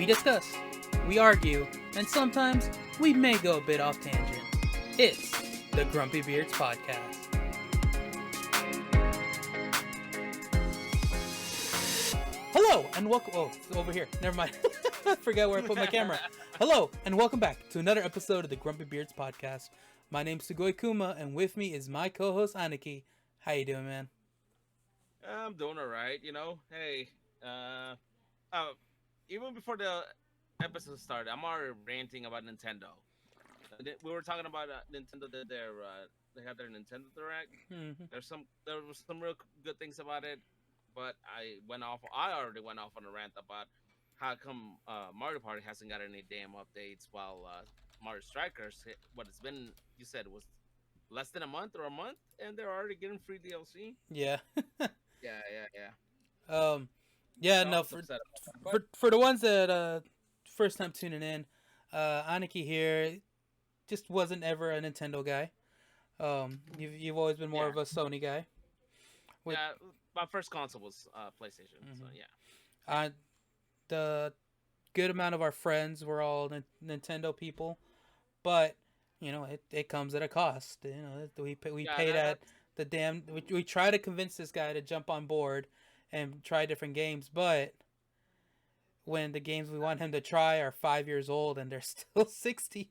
We discuss, we argue, and sometimes we may go a bit off tangent. It's the Grumpy Beards Podcast. Hello and welcome. Oh, it's over here. Never mind. I forgot where I put my camera. Hello and welcome back to another episode of the Grumpy Beards Podcast. My name's Sugoi Kuma, and with me is my co-host Aniki. How you doing, man? I'm doing all right, you know. Hey, uh, even before the episode started, I'm already ranting about Nintendo. We were talking about Nintendo did they had their Nintendo Direct. Mm-hmm. There was some real good things about it, but I already went off on a rant about how come Mario Party hasn't got any damn updates while Mario Strikers what it's been you said it was less than a month and they're already getting free DLC. Yeah. Yeah. um. Yeah. So I No. was For upset about that. But for the ones that first time tuning in, Aniki here just wasn't ever a Nintendo guy. You've always been more yeah, of a Sony guy. With yeah. My first console was PlayStation. So mhm. yeah, The good amount of our friends were all Nintendo people, but it comes at a cost. We yeah. pay that That's the damn. We try to convince this guy to jump on board and try different games, but when the games we want him to try are 5 years old and they're still $60.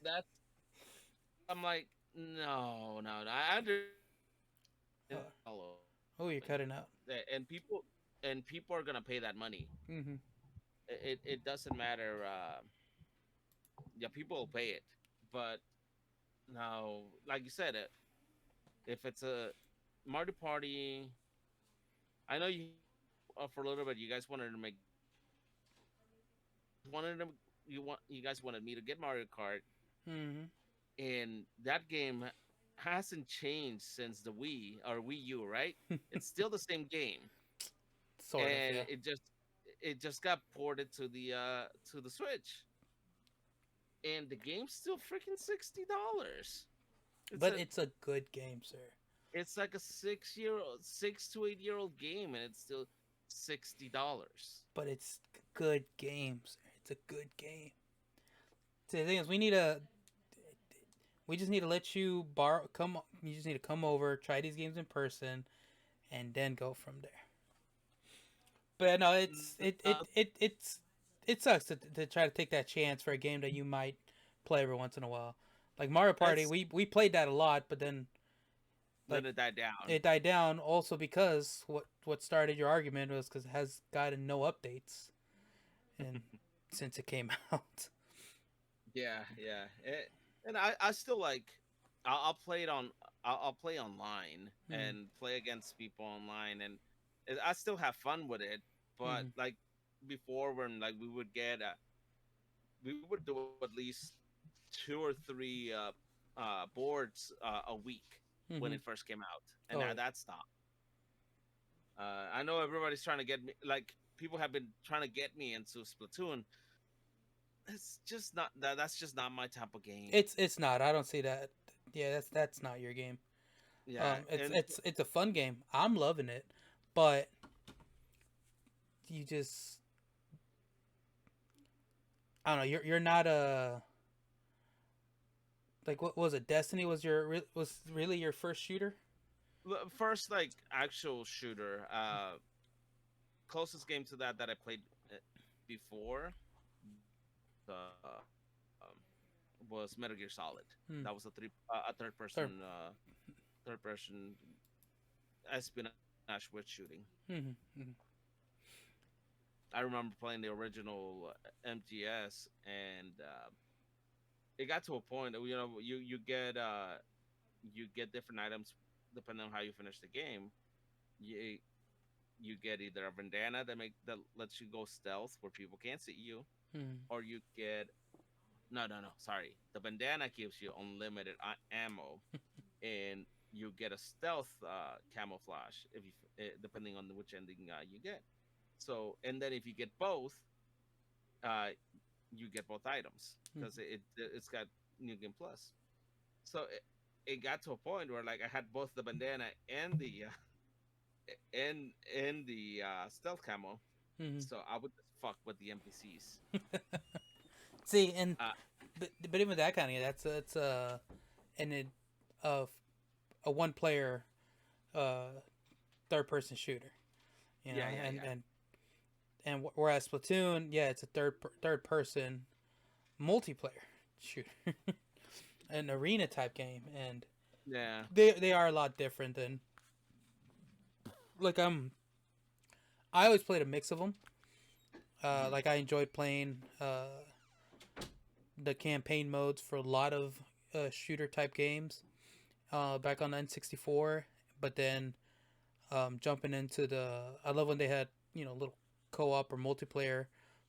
that's. I'm like, no. I understand Uh, follow, oh, you're cutting out. and people are gonna pay that money. Mm-hmm. It doesn't matter. Yeah, people will pay it, but now, like you said, if it's a Mario Party, I know you for a little bit. You guys wanted to you guys wanted me to get Mario Kart, Mm-hmm. and that game hasn't changed since the Wii or Wii U, right? It's still the same game, Sort of, and yeah. it just got ported to the Switch, and the game's still freaking $60. It's But a it's a good game, sir. it's like a 6 to 8 year old game, and it's still $60. But it's good games. It's a good game. See, the thing is, we just need to let you borrow. Come, you just need to come over, try these games in person, and then go from there. But no, it sucks to try to take that chance for a game that you might play every once in a while. Like Mario Party, That's we played that a lot, but then Let like it die down. it died down. Also because what started your argument was because it has gotten no updates, and since it came out. Yeah. And I still like. I'll play it on. I'll play online Mm-hmm. and play against people online, and I still have fun with it. But Mm-hmm. like before, when like we would do at least 2 or 3 boards a week when Mm-hmm. it first came out, and Oh now yeah. that stopped. I know everybody's trying to get me. Like people have been trying to get me into Splatoon. It's just not that. That's just not my type of game. It's not. I don't see that. Yeah, that's not your game. Yeah, It's and it's it's a fun game. I'm loving it, but you just I don't know. You're not a like what was it? Destiny was really your first shooter. first like actual shooter, closest game to that I played before was Metal Gear Solid. Hmm. That was a Third. third person espionage with shooting. Mm-hmm. Mm-hmm. I remember playing the original MGS, and it got to a point that you get different items depending on how you finish the game. You you get either a bandana that lets you go stealth where people can't see you, Mm-hmm. or you get no, sorry, the bandana gives you unlimited ammo, and you get a stealth camouflage if you depending on which ending you get. So and then if you get both, uh, you get both items because it's got New Game Plus. So it got to a point where like I had both the bandana and the stealth camo, Mm-hmm. So I would just fuck with the NPCs. See, and Uh, but even that kind of that's an uh, a one player uh third person shooter, you know, yeah, yeah, yeah, and whereas Splatoon, yeah, it's a third person multiplayer shooter, an arena type game, and yeah. they are a lot different than like I always played a mix of them. Mhm. Like I enjoyed playing the campaign modes for a lot of shooter type games back on the N64, but then jumping into I love when they had little co-op or multiplayer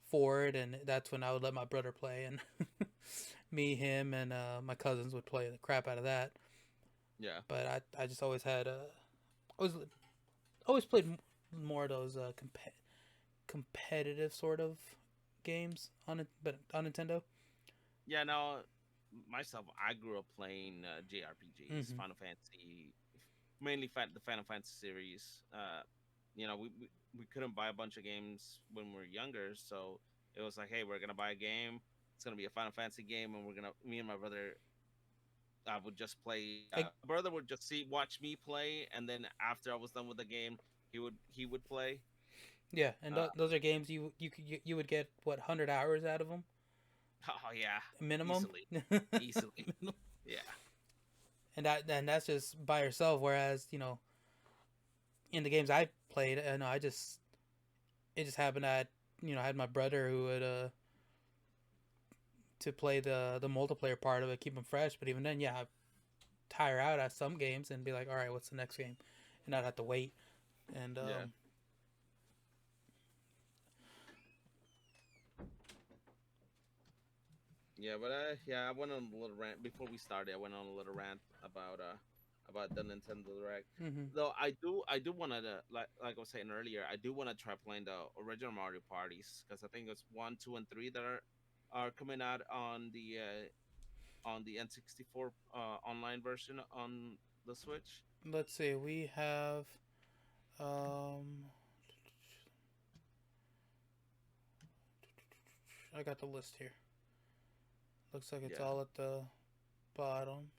for it, and that's when I would let my brother play, and me, him, and my cousins would play the crap out of that. Yeah. But I just always had always always played more of those competitive sort of games on it, but on Nintendo. Yeah, no, myself, I grew up playing JRPGs, Mm-hmm. Final Fantasy, mainly the Final Fantasy series. You know, we couldn't buy a bunch of games when we were younger, so it was like, hey, we're gonna buy a game. It's gonna be a Final Fantasy game, and me and my brother, would just play. My brother would just watch me play, and then after I was done with the game, he would play. Yeah, and Uh, those are games you would get what 100 hours out of them oh yeah, minimum. easily, easily, yeah, And that's just by yourself. Whereas in the games I played, I just it just happened that I had my brother who would to play the multiplayer part of it, keep him fresh. But even then, yeah, I tire out at some games and be like, all right, what's the next game, and I'd have to wait. And yeah. Yeah, but I went on a little rant before we started. I went on a little rant about the Nintendo Direct. mm-hmm. Though I do want to like I was saying earlier, I do want to try playing the original Mario parties because I think it's 1, 2, and 3 that are coming out on the N64 online version on the Switch. Let's see, we have um, I got the list here. Looks like it's Yeah. all at the bottom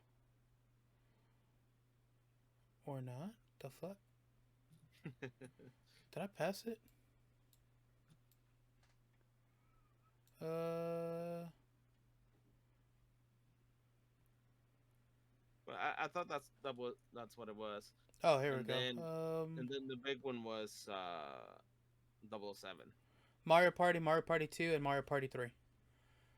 or not. The fuck? Did I pass it? Uh But I thought that's what it was, oh, here we and go. then the big one was 007. Mario Party, Mario Party 2, and Mario Party 3.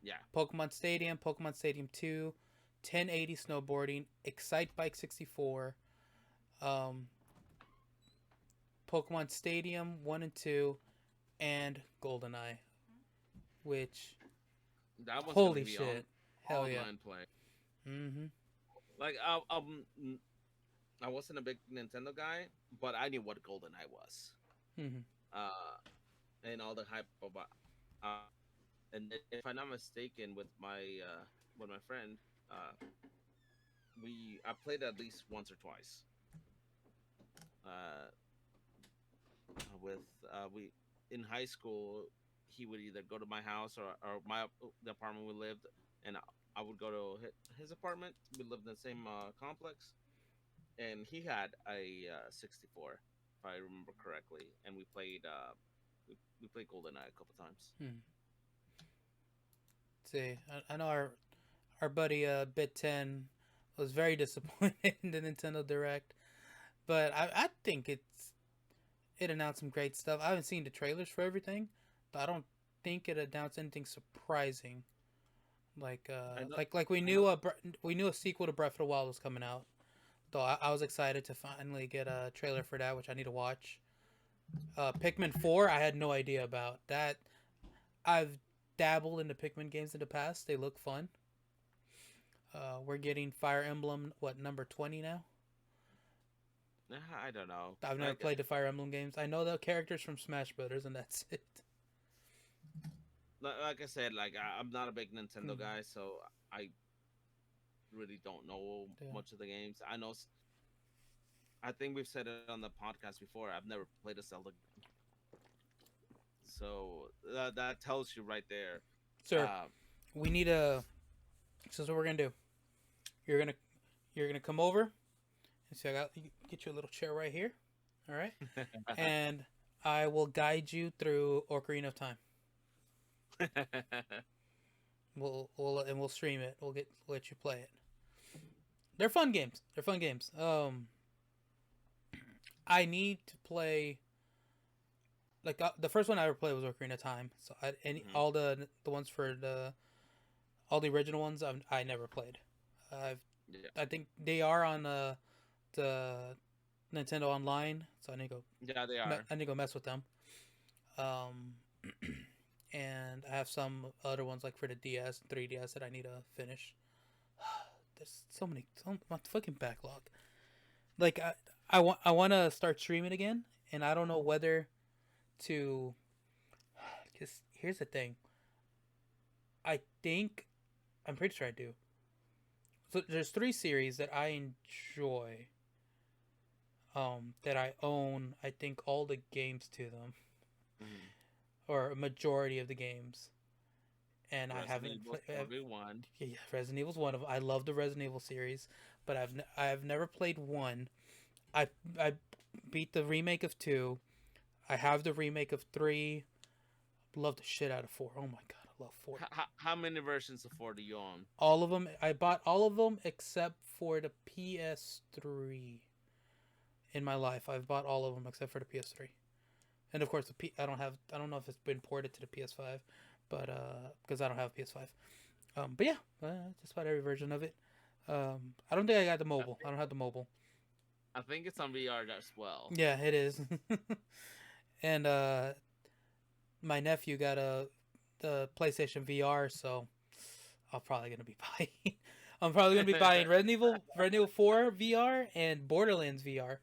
Yeah. Pokemon Stadium, Pokemon Stadium 2, 1080 snowboarding, Excite Bike 64, um, Pokemon Stadium 1 and 2, and GoldenEye. Which, That one's gonna holy be on shit. Hell yeah. online play. Mm-hmm. Like I wasn't a big Nintendo guy, but I knew what GoldenEye was. Mm-hmm. Uh, and all the hype about. Uh, and if I'm not mistaken, with my friend, uh, I played at least once or twice. Uh, with we in high school, he would either go to my house or the apartment we lived, and I would go to his apartment. We lived in the same complex, and he had a 64, if I remember correctly, and we played GoldenEye a couple times. Hmm. See, I know our buddy Bit 10 was very disappointed in the Nintendo Direct, but I think it announced some great stuff. I haven't seen the trailers for everything, but I don't think it announced anything surprising. I know, Like we I know. knew we knew a sequel to Breath of the Wild was coming out. So I was excited to finally get a trailer for that, which I need to watch. Pikmin 4, I had no idea about that. I've dabbled in the Pikmin games in the past. They look fun. We're getting Fire Emblem, what, number 20 now? I don't know. I've never Like played the Fire Emblem games. I know the characters from Smash Brothers, and that's it. like I said, like I'm not a big Nintendo Mm-hmm. guy, so I really don't know Yeah. much of the games. I think we've said it on the podcast before. I've never played a Zelda game, So that tells you right there. Sir, Um, we need a. This is what we're gonna do. You're gonna you're gonna come over and see. I got get you a little chair right here. All right, and I will guide you through Ocarina of Time. We'll stream it. Let you play it. They're fun games. They're fun games. I need to play. Like the first one I ever played was Ocarina of Time. So Mhm. all the ones for all the original ones I never played. I've Yeah, I think they are on the Nintendo Online, so yeah, they are. I need to go mess with them. Um, and I have some other ones like for the DS, 3DS that I need to finish. There's my fucking backlog. Like I want to start streaming again, and I don't know whether to. Cause here's the thing. I think I'm pretty sure I do. So there's three series that I enjoy. That I own. I think all the games to them, Mhm. or a majority of the games, and I Resident haven't Evil played. 4v1. Yeah, Resident Evil's one of them. I love the Resident Evil series, but I've never played one. I beat the remake of two. I have the remake of three. Love the shit out of four. Oh my god, I love four. How many versions of 4 do you own? All of them. I bought all of them except for the PS3. In my life, I've bought all of them except for the PS3. And of course, I don't have. I don't know if it's been ported to the PS5, but because I don't have a PS5. But yeah, just about every version of it. I don't think I got the I mobile. I think don't have the mobile. I think it's on VR as well. Yeah, it is. And my nephew got a the PlayStation VR, so I'm probably gonna be buying. I'm probably gonna be buying Resident Evil 4 VR, and Borderlands VR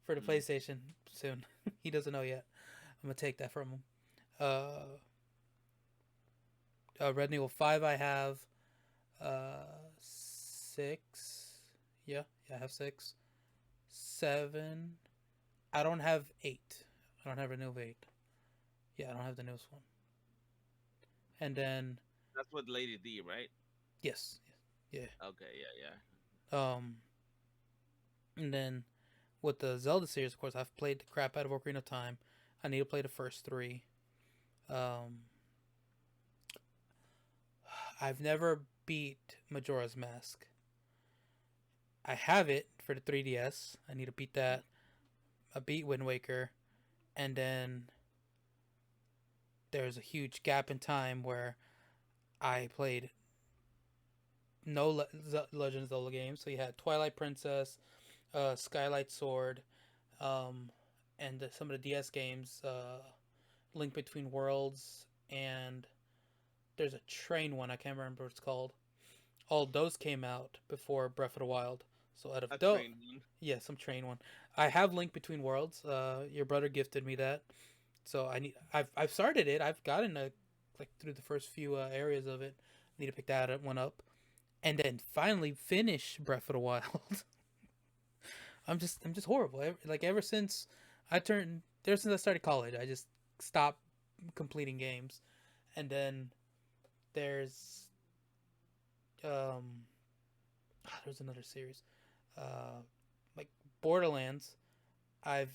for the Mm. PlayStation soon. He doesn't know yet. I'm gonna take that from him. Uh, Resident Evil 5 I have. Six. Yeah, I have six. Seven. I don't have eight. I don't have Resident Evil 8. Yeah, I don't have the newest one. And then That's with Lady D, right? yes, yeah. Okay, yeah, yeah. And then with the Zelda series, of course, I've played the crap out of Ocarina of Time. I need to play the first three. Um, I've never beat Majora's Mask. I have it for the 3DS. I need to beat that. I beat Wind Waker, and then there's a huge gap in time where I played no Legend of Zelda games. So you had Twilight Princess, Skylight Sword, um, and some of the DS games, Link Between Worlds, and there's a train one. I can't remember what it's called. All those came out before Breath of the Wild. So out of A those, train one. yeah, some train one. I have Link Between Worlds. Your brother gifted me that, so I've started it. I've gotten like through the first few areas of it. I need to pick that one up, and then finally finish Breath of the Wild. I'm just horrible. Like ever since ever since I started college, I just stopped completing games, and then there's um there's another series, uh like Borderlands. I've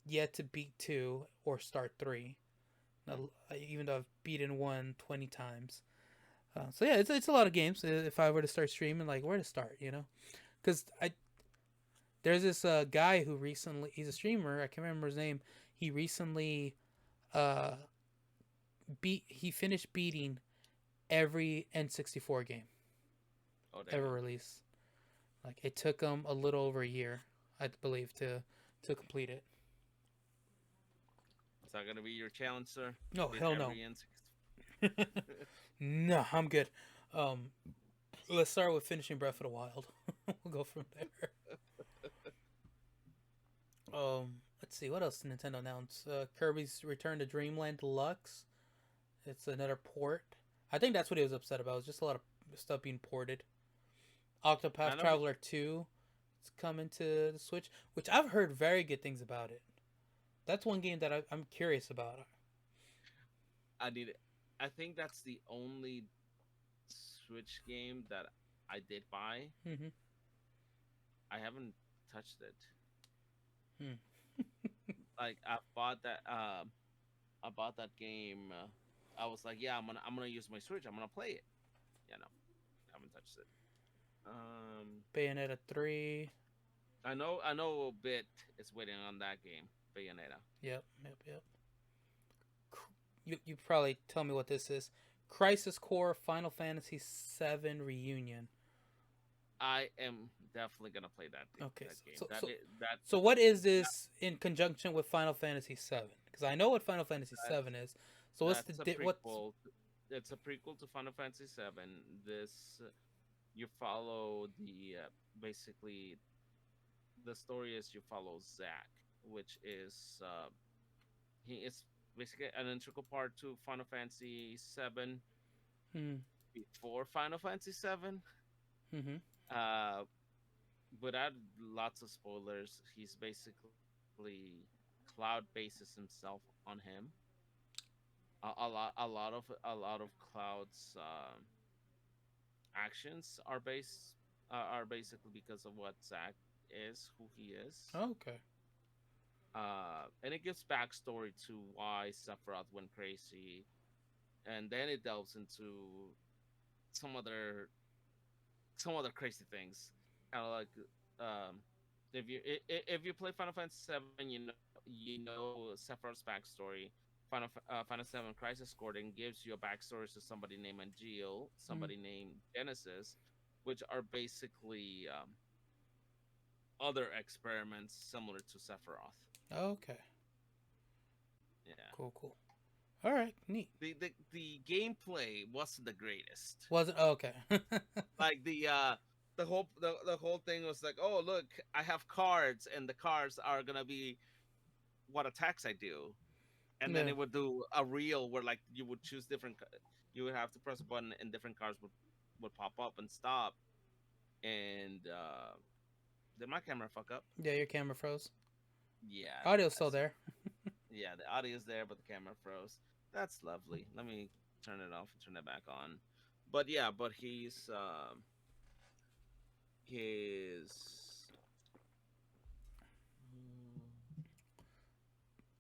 yet to beat two or start three. Now, even though I've beaten one 20 times. So yeah, it's a lot of games. If I were to start streaming, like where to start, you know? Because there's this guy who recently he's a streamer. I can't remember his name. He recently uh he finished beating every N64 game Oh ever damn. released. Like it took him a little over a year, I believe, to complete it. Is that gonna be your challenge, sir? No, Beat hell no. every N6. No, I'm good. Um, let's start with finishing Breath of the Wild. We'll go from there. Let's see what else did Nintendo announced. Kirby's Return to Dreamland Deluxe. It's another port. I think that's what he was upset about. It was just a lot of stuff being ported. I Octopath know. Traveler 2. It's coming to the Switch, which I've heard very good things about it. That's one game that I'm curious about. I need. I think that's the only Switch game that I did buy. Mm-hmm. I haven't touched it. Hmm. Like I bought that game. I was like, yeah, I'm gonna use my Switch. I'm gonna play it. Yeah, no, haven't touched it. Bayonetta 3. I know a bit is waiting on that game, Bayonetta. Yep, yep, yep. You probably tell me what this is. Crisis Core Final Fantasy VII Reunion. I am definitely gonna play Okay, that game. so so That so what is this in conjunction with Final Fantasy VII? Because I know what Final Fantasy that's, VII is. So what's that's a what's prequel. It's a prequel to Final Fantasy VII. This you follow the basically the story is you follow Zack, which is he is basically an integral part to Final Fantasy VII hmm, before Final Fantasy VII. mm-hmm. Uh, without lots of spoilers, he's basically Cloud bases himself on him. A lot of Cloud's actions are basically because of what Zack is, who he is. Okay. And it gives backstory to why Sephiroth went crazy, and then it delves into some other crazy things, kind of like um, if you play Final Fantasy VII, you know Sephiroth's backstory. Final 7 Crisis Core then gives you a backstory to somebody named Angeal, Mm. somebody named Genesis, which are basically other experiments similar to Sephiroth. Okay. Yeah. Cool. Cool. All right. Neat. The gameplay wasn't the greatest. Wasn't okay. Like the whole thing was like, oh look, I have cards, and the cards are gonna be what attacks I do, and then Yeah. it would do a reel where like you would choose different, you would have to press a button, and different cards would pop up and stop. And did my camera fuck up? Yeah. Your camera froze. Yeah, Audio's still there. yeah, the audio's there, but the camera froze. That's lovely. Let me turn it off and turn it back on. But yeah, but his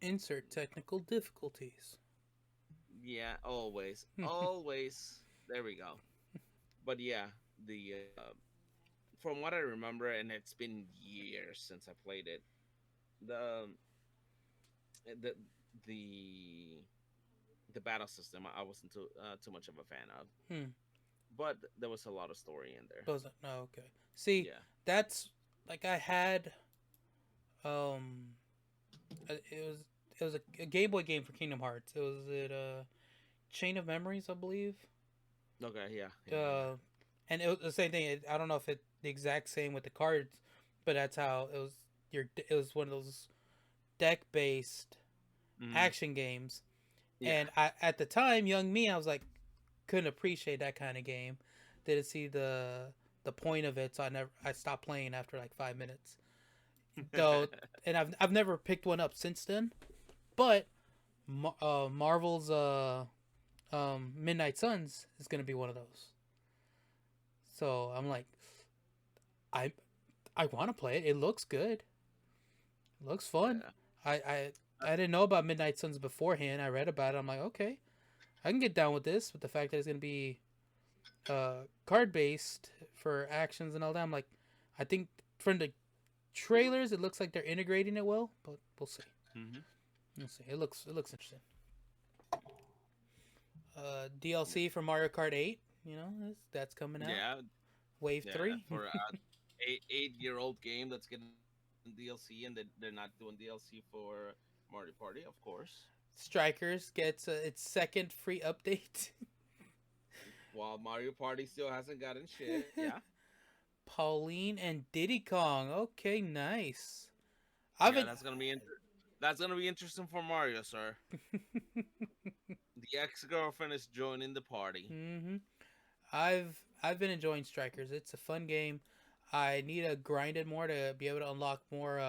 Insert technical difficulties. yeah, always, always. There we go. But yeah, the from what I remember, and it's been years since I played it. The the the the battle system I wasn't too much of a fan of, Hmm. but there was a lot of story in there. Wasn't no okay. See, Yeah. that's like I had um it was a Game Boy game for Kingdom Hearts. It was Chain of Memories, I believe. Okay. Yeah. Yeah. Uh, and it was the same thing. I don't know if it's the exact same with the cards, but that's how it was. It was one of those deck based Mm-hmm. action games, Yeah. and at the time, young me, I was like, couldn't appreciate that kind of game. Didn't see the point of it, so I stopped playing after like 5 minutes. Though, and I've never picked one up since then. But Marvel's Midnight Suns is gonna be one of those. So I'm like, I I want to play it. It looks good. It looks fun. Yeah. I, I I didn't know about Midnight Suns beforehand. I read about it. I'm like, okay, I can get down with this. With the fact that it's gonna be card based for actions and all that, I'm like, I think from the trailers, it looks like they're integrating it well, but we'll see. Mm-hmm. We'll see. It looks interesting. DLC for Mario Kart 8. You know, that's coming out. Yeah. Wave Yeah. 3. For a 8-year old game that's getting DLC, and they're not doing DLC for Mario Party, of course. Strikers gets its second free update. While Mario Party still hasn't gotten shit. Yeah. Pauline and Diddy Kong. Okay, nice. I've Yeah, been. that's gonna be interesting for Mario, sir. The ex girlfriend is joining the party. hmm I've been enjoying Strikers. It's a fun game. I need to grind it more to be able to unlock more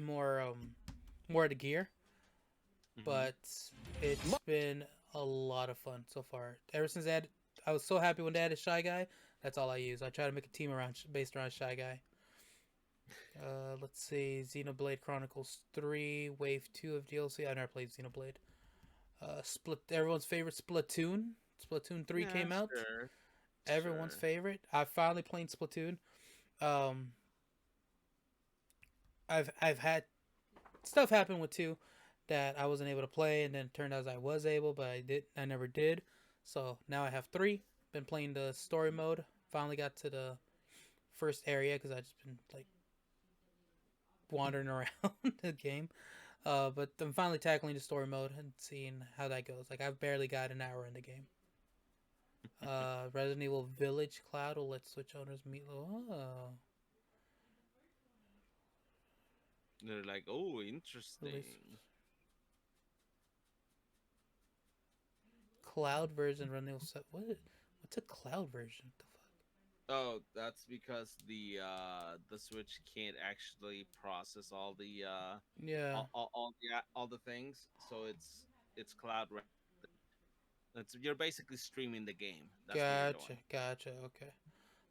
more of the gear. Mm-hmm. but it's been a lot of fun so far. Ever since I was so happy when they added Shy Guy. That's all I use. I try to make a team based around Shy Guy. Let's see, Xenoblade Chronicles 3, Wave 2 of DLC. I never played Xenoblade. Everyone's favorite Splatoon. Splatoon 3 Yeah, came out. sure, Everyone's sure. favorite. I finally played Splatoon. Um, I've had stuff happen with 2 that I wasn't able to play, and then it turned out I was able, but I never did. So now I have 3. Been playing the story mode. Finally got to the first area because I just been like wandering around the game. But I'm finally tackling the story mode and seeing how that goes. Like I've barely got an hour in the game. Resident Evil Village Cloud will let Switch owners meet. Oh, They're like, oh, release interesting. cloud version Resident Evil 7. What's a cloud version? What the fuck? Oh, that's because the Switch can't actually process Yeah, all the things, so it's cloud. It's you're basically streaming the game. That's what you're doing. gotcha. Okay.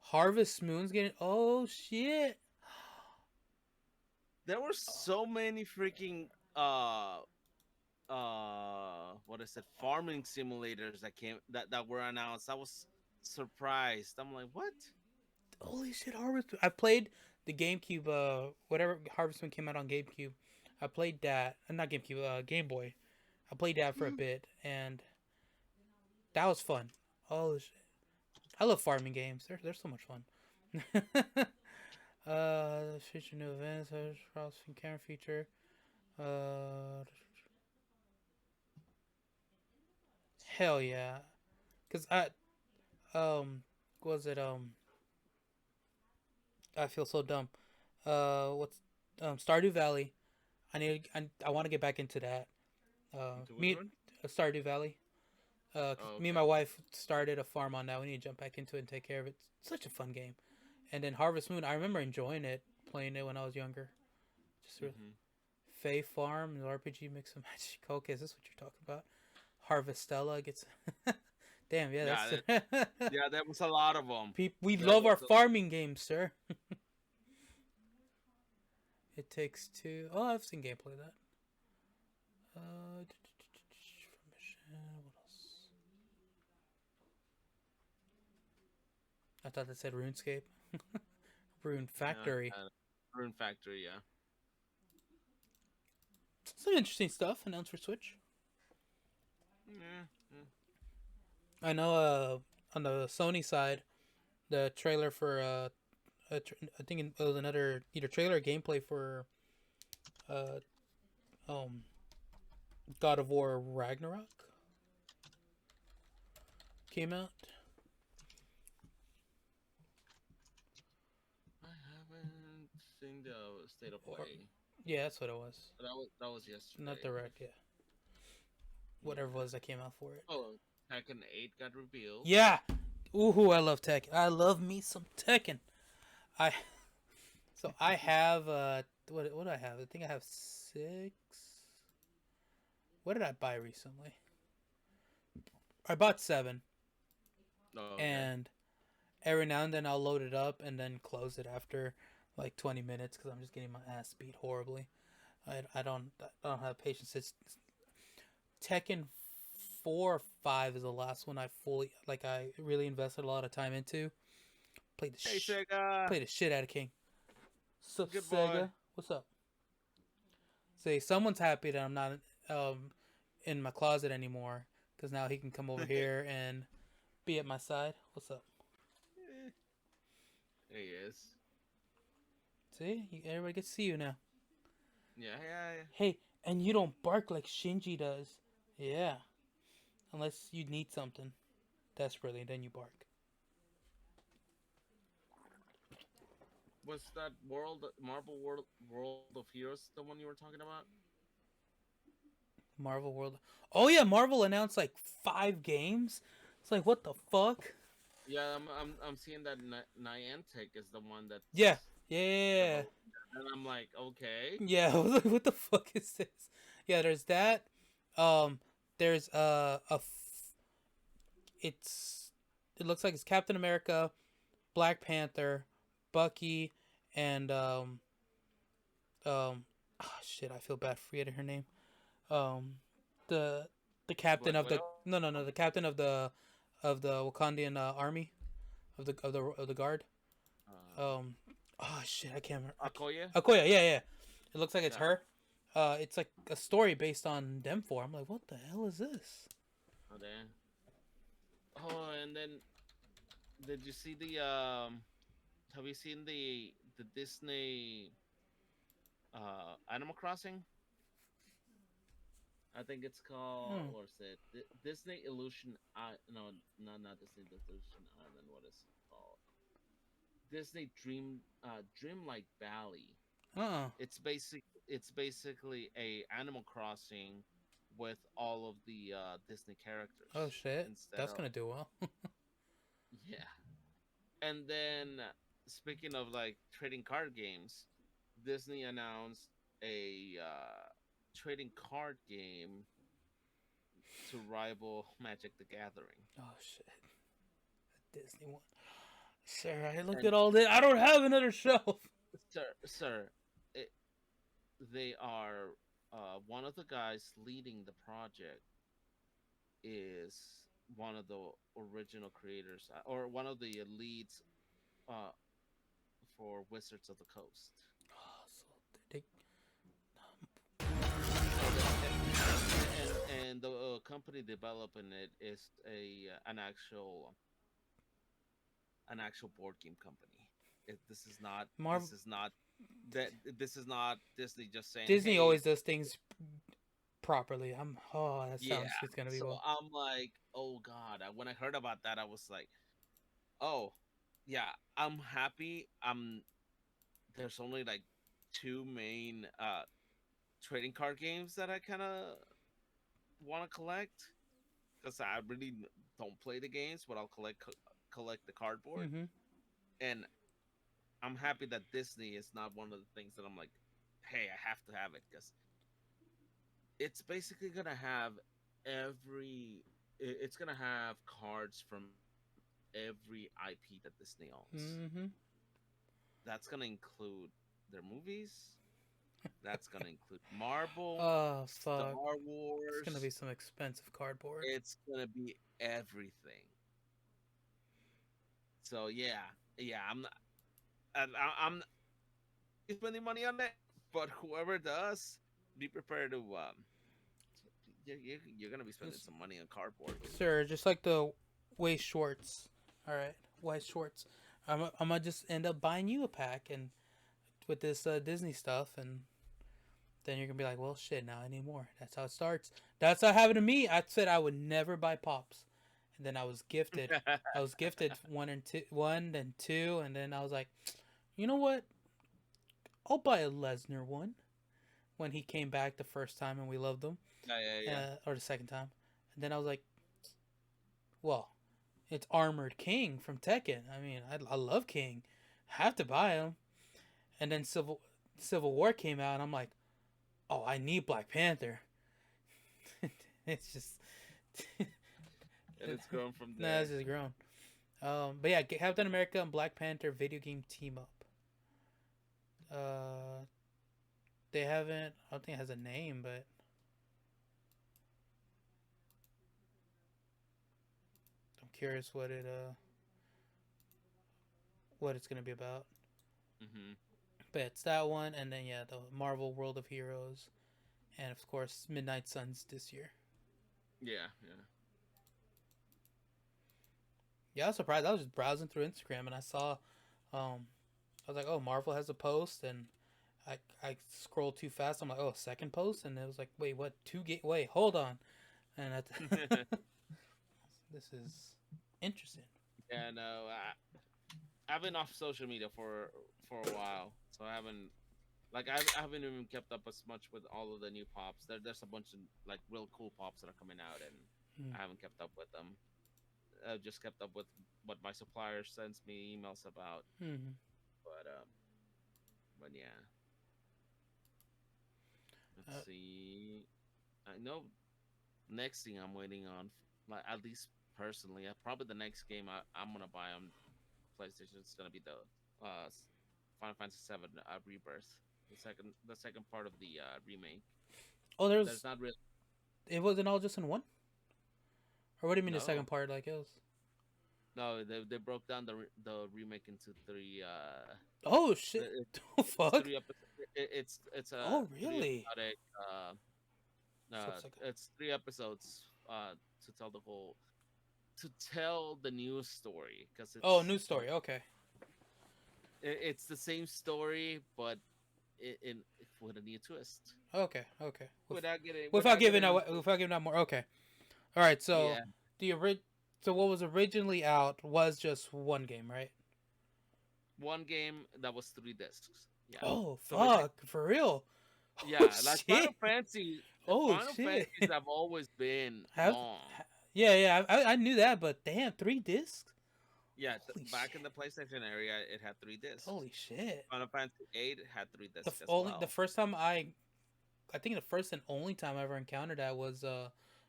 Harvest Moon's getting. Oh shit! There were so many freaking what is it, farming simulators that were announced. I was surprised. I'm like, what? Holy shit, Harvest! I played the GameCube. Whatever Harvest Moon came out on GameCube. I played that. Not GameCube. Game Boy. I played that for a bit, and that was fun. Oh shit! I love farming games. They're so much fun. Feature new events, crossing camera feature. Uh, Hell yeah, cause um was it I feel so dumb. What's Stardew Valley? I want to get back into that. Into which Me one? Stardew Valley. 'Cause Oh, me and okay. my wife started a farm on that. We need to jump back into it and take care of it. It's such a fun game. And then Harvest Moon, I remember enjoying it, playing it when I was younger. Just really, Hmm. Fae Farm, the RPG mix of magic. Okay, is this what you're talking about? Harvestella gets. Damn, yeah, Yeah, that's. yeah, there was a lot of them. We There love was our farming games, sir. It Takes Two. Oh, I've seen gameplay of that. What else? I thought that said RuneScape. Rune yeah, Factory. Rune Factory. Yeah. Some interesting stuff announced for Switch. Yeah. Yeah. I know. On the Sony side, the trailer for I think it was another either trailer or gameplay for uh um God of War Ragnarok came out. I haven't seen the state of Or play. yeah, that's what it was. That was Not yesterday. direct, yeah. Whatever it Yeah. was that came out for it. Oh, Tekken 8 got revealed. Yeah. Ooh, I love Tekken. I love me some Tekken. I I have what do I have? I think I have 6. What did I buy recently? I bought 7, Oh, okay. and every now and then I'll load it up and then close it after like 20 minutes because I'm just getting my ass beat horribly. I don't have patience. It's Tekken 4 or 5 is the last one I really invested a lot of time into. Played the Hey, sh- Sega. played the shit out of King. Sup, Good boy. Sega? What's up? Say someone's happy that I'm not um in my closet anymore because now he can come over here and be at my side. What's up? Eh, there he is. See, everybody gets to see you now. Yeah, yeah, yeah. Hey, and you don't bark like Shinji does. Yeah, unless you need something desperately, then you bark. Was that Marvel World of Heroes the one you were talking about? Marvel World. Oh yeah, Marvel announced like 5 games. It's like what the fuck? Yeah, I'm seeing that Niantic is the one Yeah, that's yeah, developing that, and I'm like, okay. yeah. I was like, what the fuck is this? Yeah, there's that. Um, there's it's it looks like it's Captain America, Black Panther, Bucky, and oh shit, I feel bad forgetting her name. Um, the the captain Black of the Widow. no the captain of the Wakandian army of the guard. Uh, Um, oh shit, I can't remember. Akoya. Okoya, yeah, yeah. It looks like it's Yeah. her. It's like a story based on them four. I'm like, what the hell is this? Oh damn. Oh, and then did you see the have you seen the Disney Animal Crossing? I think it's called, Hmm. or is it Disney Illusion? No, no, not Disney Illusion Island. What is it called? Disney Dreamlight Valley. Uh. It's basically a Animal Crossing with all of the Disney Oh characters shit, instead that's of, gonna do well. yeah. And then speaking of like trading card games, Disney announced a trading card game to rival Magic the Gathering. Oh shit, Disney one. Sir, I looked And at all this. I don't have another shelf. sir, it, they are one of the guys leading the project is one of the original creators or one of the leads uh, for Wizards of the Coast. Oh, so they, So the and the company developing it is a an actual board game company. This is not Marvel that this is not Disney just saying, Disney hey, always does things properly. I'm oh that yeah. sounds it's gonna be So well. I'm like, oh god. When I heard about that, I was like, oh yeah, I'm happy. There's only like two main trading card games that I kind of want to collect because I really don't play the games, but I'll collect the cardboard. Mm-hmm. And I'm happy that Disney is not one of the things that I'm like, hey, I have to have it because it's basically gonna have every. It's gonna have cards from every IP that Disney owns. Mm-hmm. That's gonna include their movies. That's gonna include Marvel, Oh fuck. Star It's gonna be Wars. some expensive cardboard. It's gonna be everything. So yeah, yeah. I'm spending money on that, but whoever does, be prepared to you're gonna be spending Just, some money on cardboard. sir, just like the waist shorts. All right, white shorts. I'm gonna just end up buying you a pack and with this Disney stuff, and then you're gonna be like, well, shit. Now I need more. That's how it starts. That's how it happened to me. I said I would never buy pops, and then I was gifted. I was gifted one and two, and then I was like, you know what? I'll buy a Lesnar one when he came back the first time and we loved him, Yeah, yeah, yeah. or the second time. And then I was like, well, it's Armored King from Tekken. I mean, I love King, have to buy him. And then Civil War came out, and I'm like, oh, I need Black Panther. It's just And it's grown from nah, it's there. just grown. But yeah, Captain America and Black Panther video game team up. Uh, they haven't. I don't think it has a name, but I'm curious what it's gonna be about. Hmm. But it's that one, and then yeah, the Marvel World of Heroes, and of course Midnight Suns this year. Yeah, yeah. Yeah, I was surprised. I was just browsing through Instagram and I saw, I was like, oh, Marvel has a post, and I scrolled too fast. I'm like, oh, second post, and it was like, wait, what? Wait, hold on, and this is interesting. Yeah, no. I've been off social media for a while, so I haven't even kept up as much with all of the new pops. There's a bunch of like real cool pops that are coming out, and Hmm. I haven't kept up with them. I've just kept up with what my supplier sends me emails about. Hmm. But yeah. Let's Uh, see. I know. Next thing I'm waiting on, like at least personally, probably the next game I'm gonna buy on PlayStation is gonna be the Final Fantasy VII Rebirth, the second part of the remake. Oh, There's there's not really it wasn't all just in one. Or what do you mean the second no part? Like it was. no they broke down the remake into three Oh shit! Oh it's fuck! three episodes. It's a Oh three really? episodic So it's like it's 3 episodes to tell the whole to tell the new story because oh, new story. Okay, it's the same story but in with a new twist okay, okay. without getting into Without giving out more. Okay. All right. So yeah the so what was originally out was just one game, right? one game that was 3 discs. Yeah. Oh So basically, fuck! For real? Oh yeah, like shit! Oh Final shit! Fantasies have always been Have long. yeah, yeah. I knew that, but damn, 3 discs. Yeah, Holy back in shit! the PlayStation area, it had 3 discs. Holy shit! Final Fantasy VIII had 3 discs as The well. first time I think the first and only time I ever encountered that was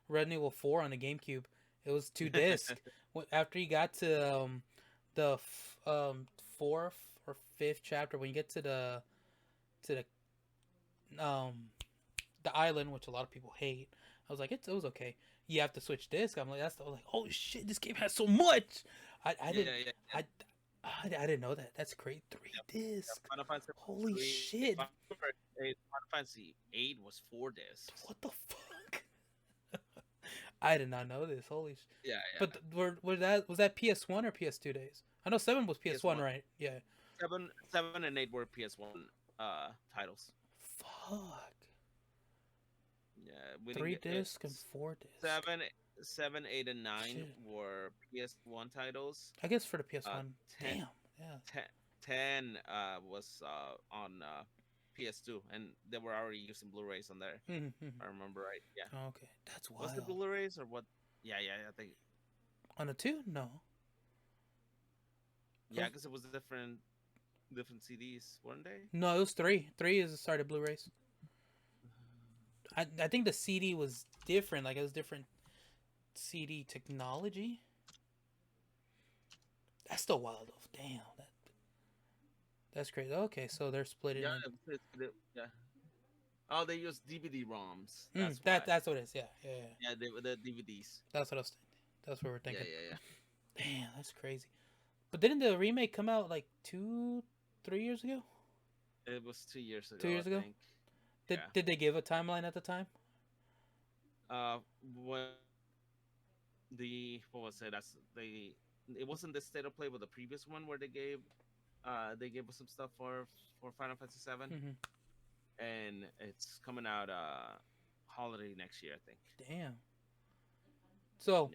Resident Evil 4 on the GameCube. It was 2 disc. After you got to the fourth or fifth chapter, when you get to um the island, which a lot of people hate, I was like, it was okay. You have to switch disc. I'm like, like, holy shit, this game has so much. I Yeah, didn't yeah, yeah. I, I didn't know that. That's great. Three Yeah, disc. Final Fantasy Holy three, shit. Final Fantasy VIII was 4 discs. What the fuck? I did not know this. Holy Yeah, But yeah. was that PS1 or PS2 days? I know 7 was PS1, PS1. right? Yeah. Seven and eight were PS1 titles. Fuck. Yeah, we didn't Three get it. disc and 4 disc. Seven, 8, and 9 Shit. were PS1 titles. I guess for the Uh, PS1. 10, Damn. Yeah. 10, 10 was on PS2, and they were already using Blu-rays on there. Mm-hmm. If I remember right. Yeah. Okay, that's Was the wild. Blu-rays or what? Yeah, yeah, I think. On a 2? No. Yeah, because it was different CDs, weren't they? No, it was 3. 3 is the start of Blu-rays. I think the CD was different. Like it was different CD technology. That's still wild though. Damn. That's crazy. Okay, so they're split it Yeah, in. yeah. Oh, they use DVD ROMs. That's why. That's what it is. Yeah, yeah, yeah. Yeah, they were the DVDs. That's what I was thinking. That's what we're Yeah, thinking. yeah, Damn, that's crazy. But didn't the remake come out like 2, 3 years ago? yeah. It was 2 years ago, 2 years I ago? think. Yeah. Did they give a timeline at the time? When what was it? That's they. It wasn't the state of play, but the previous one where they gave us some stuff for Final Fantasy VII, Mm-hmm. and it's coming out holiday next year, I think. Damn. So,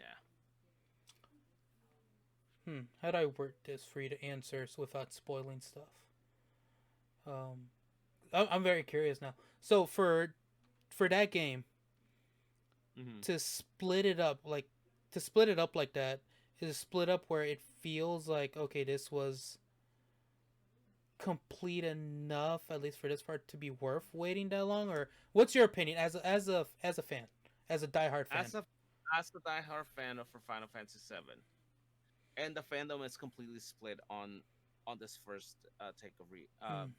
Yeah. how do I word this for you to answer without spoiling stuff? I'm very curious now. So for that game Mm-hmm. to split it up like that is split up where it feels like okay, this was complete enough at least for this part to be worth waiting that long, or what's your opinion as a fan, as a diehard fan? As a diehard fan of for Final Fantasy VII, and the fandom is completely split on this first take of Hmm.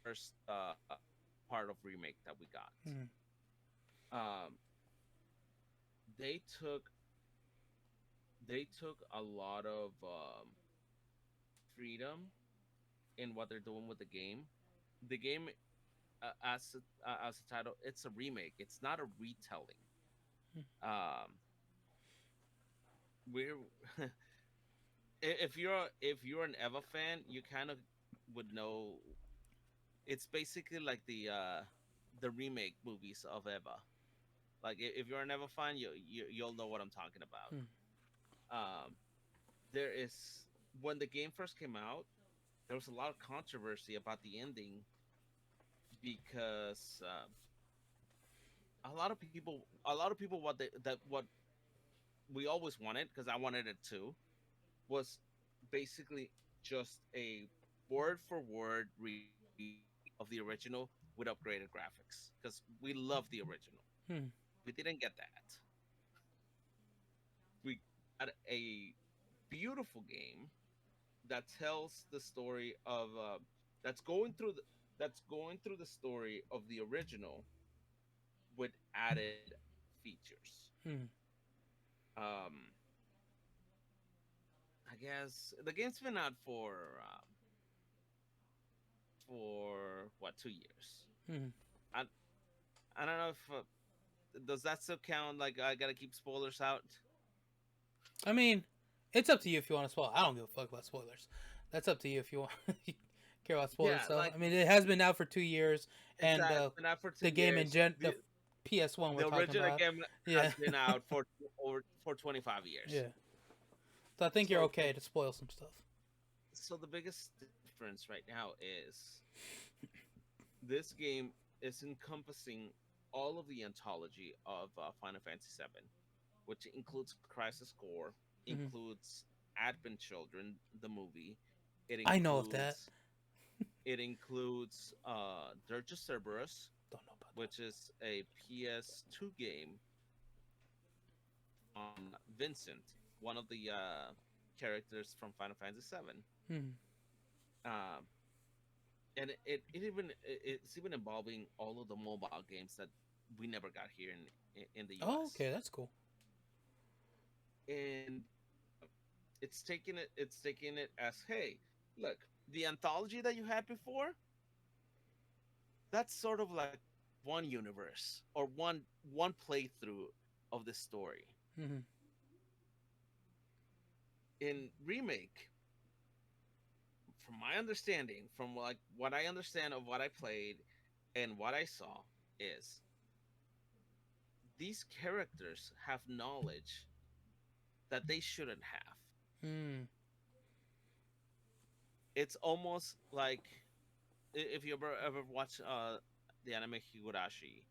first part of remake that we got. Hmm. Um, they took a lot of freedom in what they're doing with the game. The game, as a title, it's a remake. It's not a retelling. Um, we're if you're an Eva fan, you kind of would know. It's basically like the remake movies of Eva. Like if you're an Eva fan, you'll know what I'm talking about. Hmm. Um, there is when the game first came out, there was a lot of controversy about the ending because a lot of people what we always wanted, because I wanted it too, was basically just a word for word read of the original with upgraded graphics, because we love the original. Hmm. We didn't get that. We got a beautiful game that tells the story of that's going through the that's going through the story of the original with added features. Hmm. Um, I guess the game's been out for what 2 years. Hmm. I I don't know if does that still count? Like I gotta keep spoilers out. I mean, it's up to you if you want to spoil. I don't give a fuck about spoilers. That's up to you if you want care about spoilers. Yeah, So like I mean, it has been out for 2 years, and it's been out for two the game in years. the PS1 we're The talking original about. game Yeah, has been out for over for 25 years. yeah. So I think you're So okay to spoil some stuff. so the biggest difference right now is this game is encompassing all of the anthology of Final Fantasy VII, which includes Crisis Core, Hmm. includes Advent Children, the movie. It I know of that. includes it includes Dirge of Cerberus, Don't know about which is a PS2 game on Vincent, one of the characters from Final Fantasy VII. that. Hmm. Um, and it's even involving all of the mobile games that we never got here in the Oh, US. okay, that's cool. And it's taking it as, hey, look, the anthology that you had before, that's sort of like one universe or one playthrough of the story. Hmm. In remake, from my understanding, from like what I understand of what I played and what I saw, is these characters have knowledge that they shouldn't have. Hmm. It's almost like if you ever watch the anime Higurashi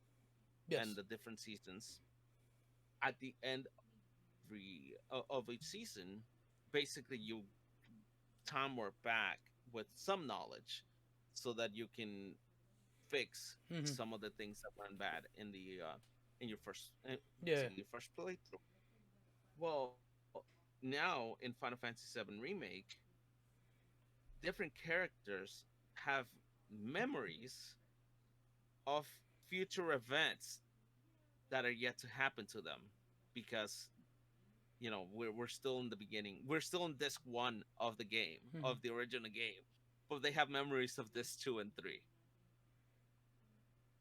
and Yes. the different seasons, at the end of each season, basically you time warp back with some knowledge so that you can fix Hmm. some of the things that went bad in your first Yeah. basically your first playthrough. Well, now in Final Fantasy VII Remake, different characters have memories of future events that are yet to happen to them because we're still in the beginning, we're still in disc one of the game, Hmm. of the original game, but they have memories of this two and three.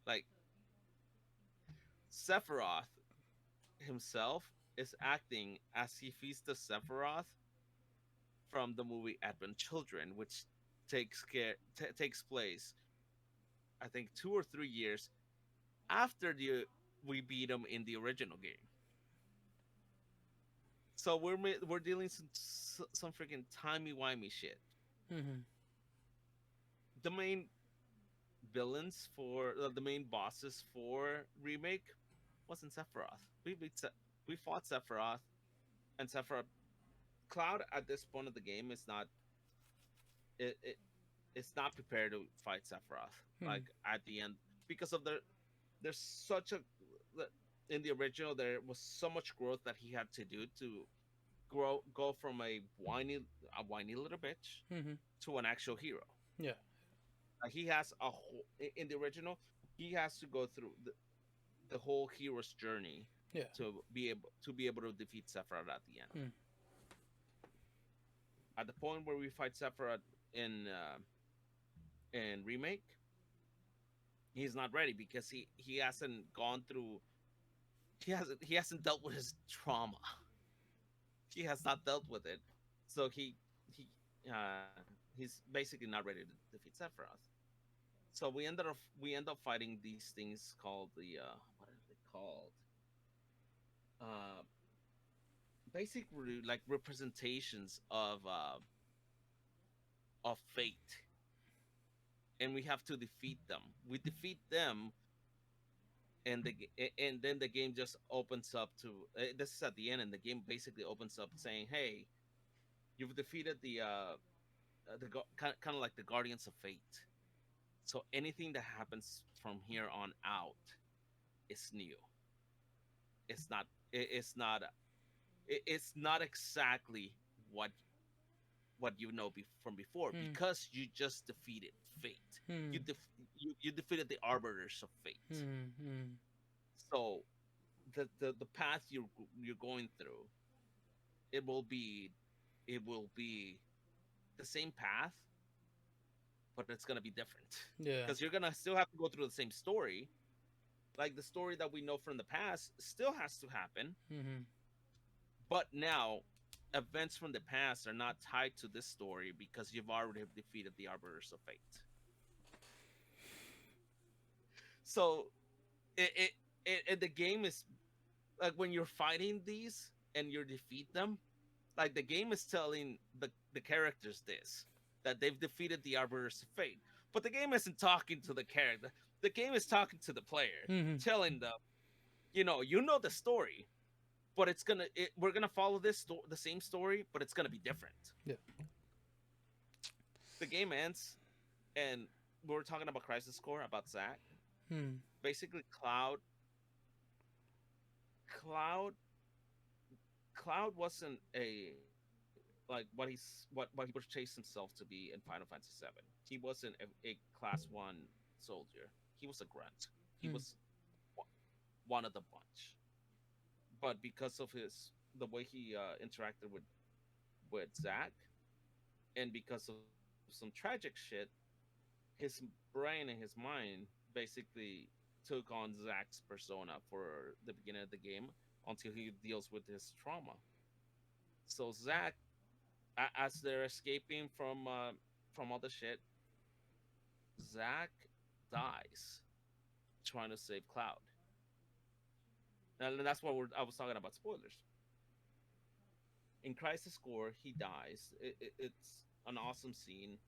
Like Sephiroth himself is acting as he feeds the Sephiroth from the movie Advent Children, which takes place, I think, 2 or 3 years after the we beat him in the original game. So we're dealing some freaking timey wimey shit. Hmm. The main villains for the main bosses for remake wasn't Sephiroth. We fought Sephiroth, and Sephiroth Cloud at this point of the game is not it it's not prepared to fight Sephiroth Hmm. like at the end because of there's such a in the original there was so much growth that he had to do to go from a whiny little bitch Hmm. to an actual hero. Yeah. He has a whole in the original. He has to go through the whole hero's journey Yeah. to be able to defeat Sephiroth at the end. Hmm. At the point where we fight Sephiroth in remake, he's not ready because he hasn't gone through he hasn't dealt with his trauma. He has not dealt with it, so he he's basically not ready to defeat Sephiroth. So we end up fighting these things called the what are they called? Uh, basically like representations of fate, and we have to defeat them. We defeat them, and and then the game just opens up to this is at the end, and the game basically opens up saying, "Hey, you've defeated kind of like the Guardians of Fate. So anything that happens from here on out is new." it's not it's not exactly what you know from before, Hmm. because you just defeated fate. Hmm. You defeated the arbiters of fate. Hmm. Hmm. So the path you're going through, it will be it will be the same path, but it's gonna be different Yeah. because you're gonna still have to go through the same story. Like the story that we know from the past still has to happen, Hmm. but now events from the past are not tied to this story because you've already defeated the arbiters of fate. So it, the game is like when you're fighting these and you defeat them, like the game is telling the characters this, that they've defeated the arbiters of fate, but the game isn't talking to the character. The game is talking to the player, Hmm. telling them, you know the story, but we're gonna follow the same story, but it's gonna be different. Yeah. The game ends, and we were talking about Crisis Core, about Zack. Hmm. Basically, Cloud wasn't a like what he portrays himself to be in Final Fantasy VII. He wasn't a class one soldier. He was a grunt. He Hmm. was one of the bunch. But because of the way he interacted with Zack, and because of some tragic shit, his brain and his mind basically took on Zack's persona for the beginning of the game until he deals with his trauma. So Zack, as they're escaping from all the shit, Zack dies trying to save Cloud, and that's what I was talking about spoilers. In Crisis Core, he dies. It's an awesome scene.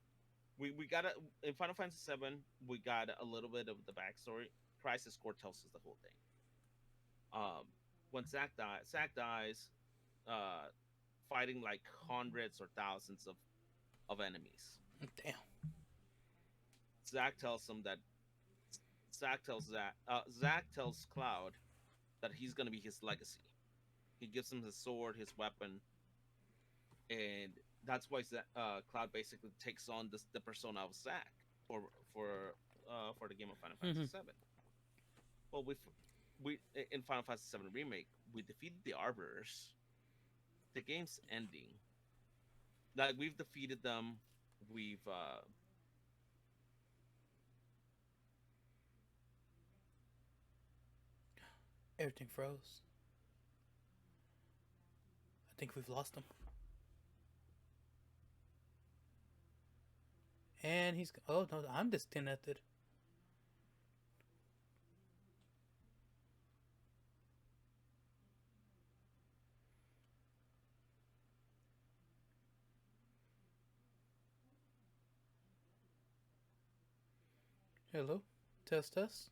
We got in Final Fantasy VII. We got a little bit of the backstory. Crisis Core tells us the whole thing. Um, when Zack dies, uh, fighting like hundreds or thousands of enemies. Damn. Zack tells him that Zack tells Cloud that he's gonna be his legacy. He gives him his sword, his weapon, and that's why Cloud basically takes on the persona of Zack for for the game of Final Fantasy Hmm. VII. Well, we in Final Fantasy VII remake, we defeated the Arbiters. The game's ending. Like we've defeated them. We've Everything froze. I think we've lost him. And he's. Oh no, I'm disconnected. Hello, test test.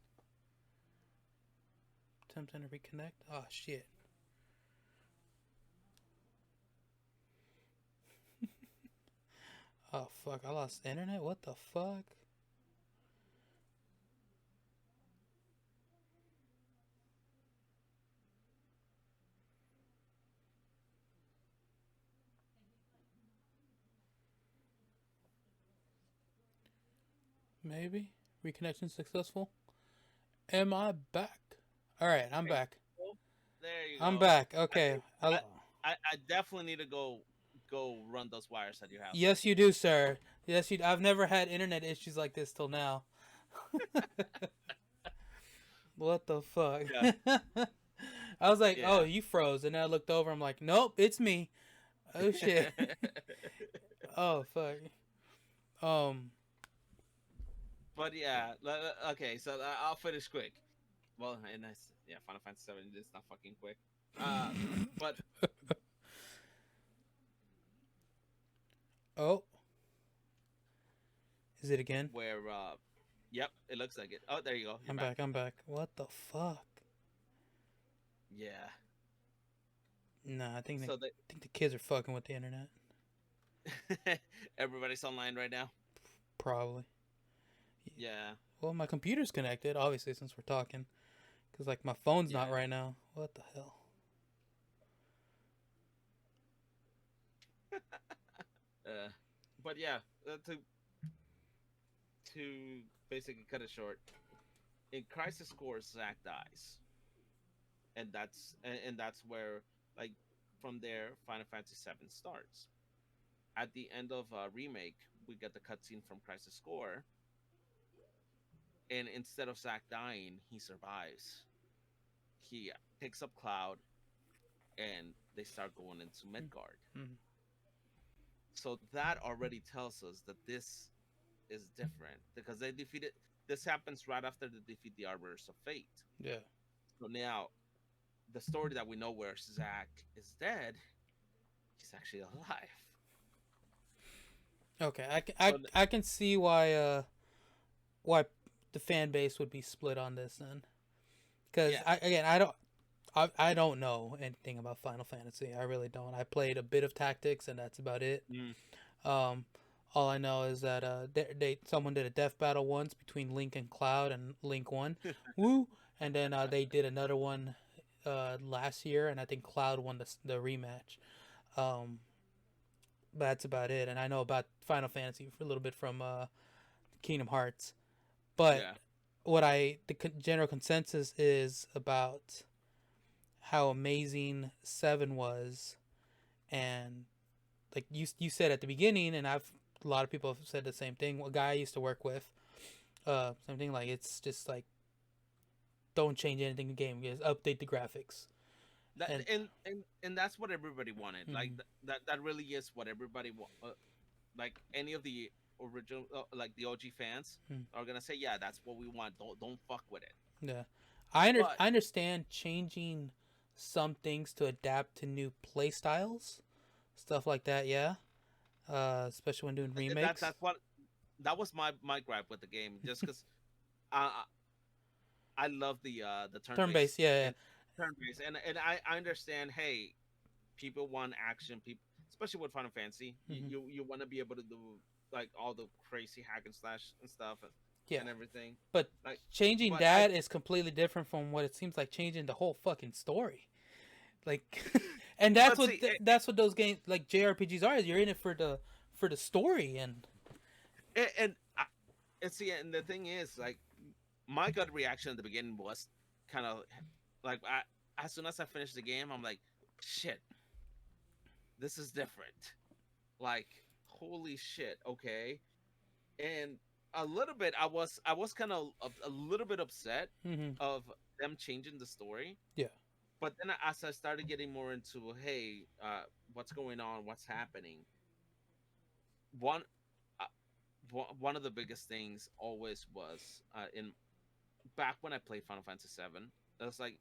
Attempting to reconnect. Oh shit. Oh fuck! I lost the internet. What the fuck? Maybe reconnection successful. Am I back? All right, I'm there you back. go. There you I'm go. back. I Okay. think I definitely need to go run those wires at your house. Yes, you do, sir. Yes, you. I've never had internet issues like this till now. What the fuck? Yeah, I was like, oh, yeah. you froze, and then I looked over. I'm like, nope, it's me. Oh shit. Oh fuck. Um. But yeah, okay. So I'll finish quick. Well, and that's yeah. Final Fantasy VII is not fucking quick. But Oh, is it again? where yep, it looks like it. Oh, there you go. You're I'm back. back. I'm back. What the fuck? Yeah. Nah, So I think the kids are fucking with the internet. everybody's online right now. Probably. Yeah. Well, my computer's connected, obviously, since we're talking. Cause like my phone's not Yeah. right now. What the hell? uh, but yeah, to basically cut it short, in Crisis Core, Zack dies, and that's where, like, from there Final Fantasy VII starts. At the end of remake, we get the cutscene from Crisis Core, and instead of Zack dying, he survives. He picks up Cloud, and they start going into Midgard. Mm-hmm. So that already tells us that this is different because they defeated. This happens right after they defeat the Arbiters of Fate. Yeah. So now the story that we know where Zack is dead, he's actually alive. Okay, So I can see why the fan base would be split on this then. Because yeah, I don't know anything about Final Fantasy. I really don't. I played a bit of Tactics and that's about it. mm. Um, all I know is that someone did a death battle once between Link and Cloud, and Link won. Woo! And then they did another one last year, and I think Cloud won the rematch. Um, but that's about it. And I know about Final Fantasy for a little bit from Kingdom Hearts. But yeah. the general consensus is about how amazing Seven was, and like you said at the beginning, and a lot of people have said the same thing. A guy I used to work with, same thing. Like it's just like don't change anything in the game. Just update the graphics. That And and that's what everybody wanted. Like mm, that really is what everybody like any of the original like the OG fans mm, are gonna say, yeah, that's what we want. Don't fuck with it. yeah, But I understand changing some things to adapt to new play styles, stuff like that. Yeah, especially when doing remakes. that's what that was my gripe with the game, just because I I love the turn Turn based based. Yeah, and turn based, and I understand. Hey, people want action. People, especially with Final Fantasy, yeah, you want to be able to do like all the crazy hack and slash and stuff yeah. and everything. But Like, changing but I that is completely different from what it seems like changing the whole fucking story. Like, and but see, that's what those games like JRPGs are. Is you're in it for the story and and see, and the thing is, like, my gut reaction at the beginning was kind of like as soon as I finished the game, I'm like, shit, this is different. Like, holy shit, okay. And a little bit, I was kind of a little bit upset mm-hmm, of them changing the story. yeah, But then as I started getting more into, hey, what's going on, what's happening, one uh, one of the biggest things always was in back when I played Final Fantasy VII. It was like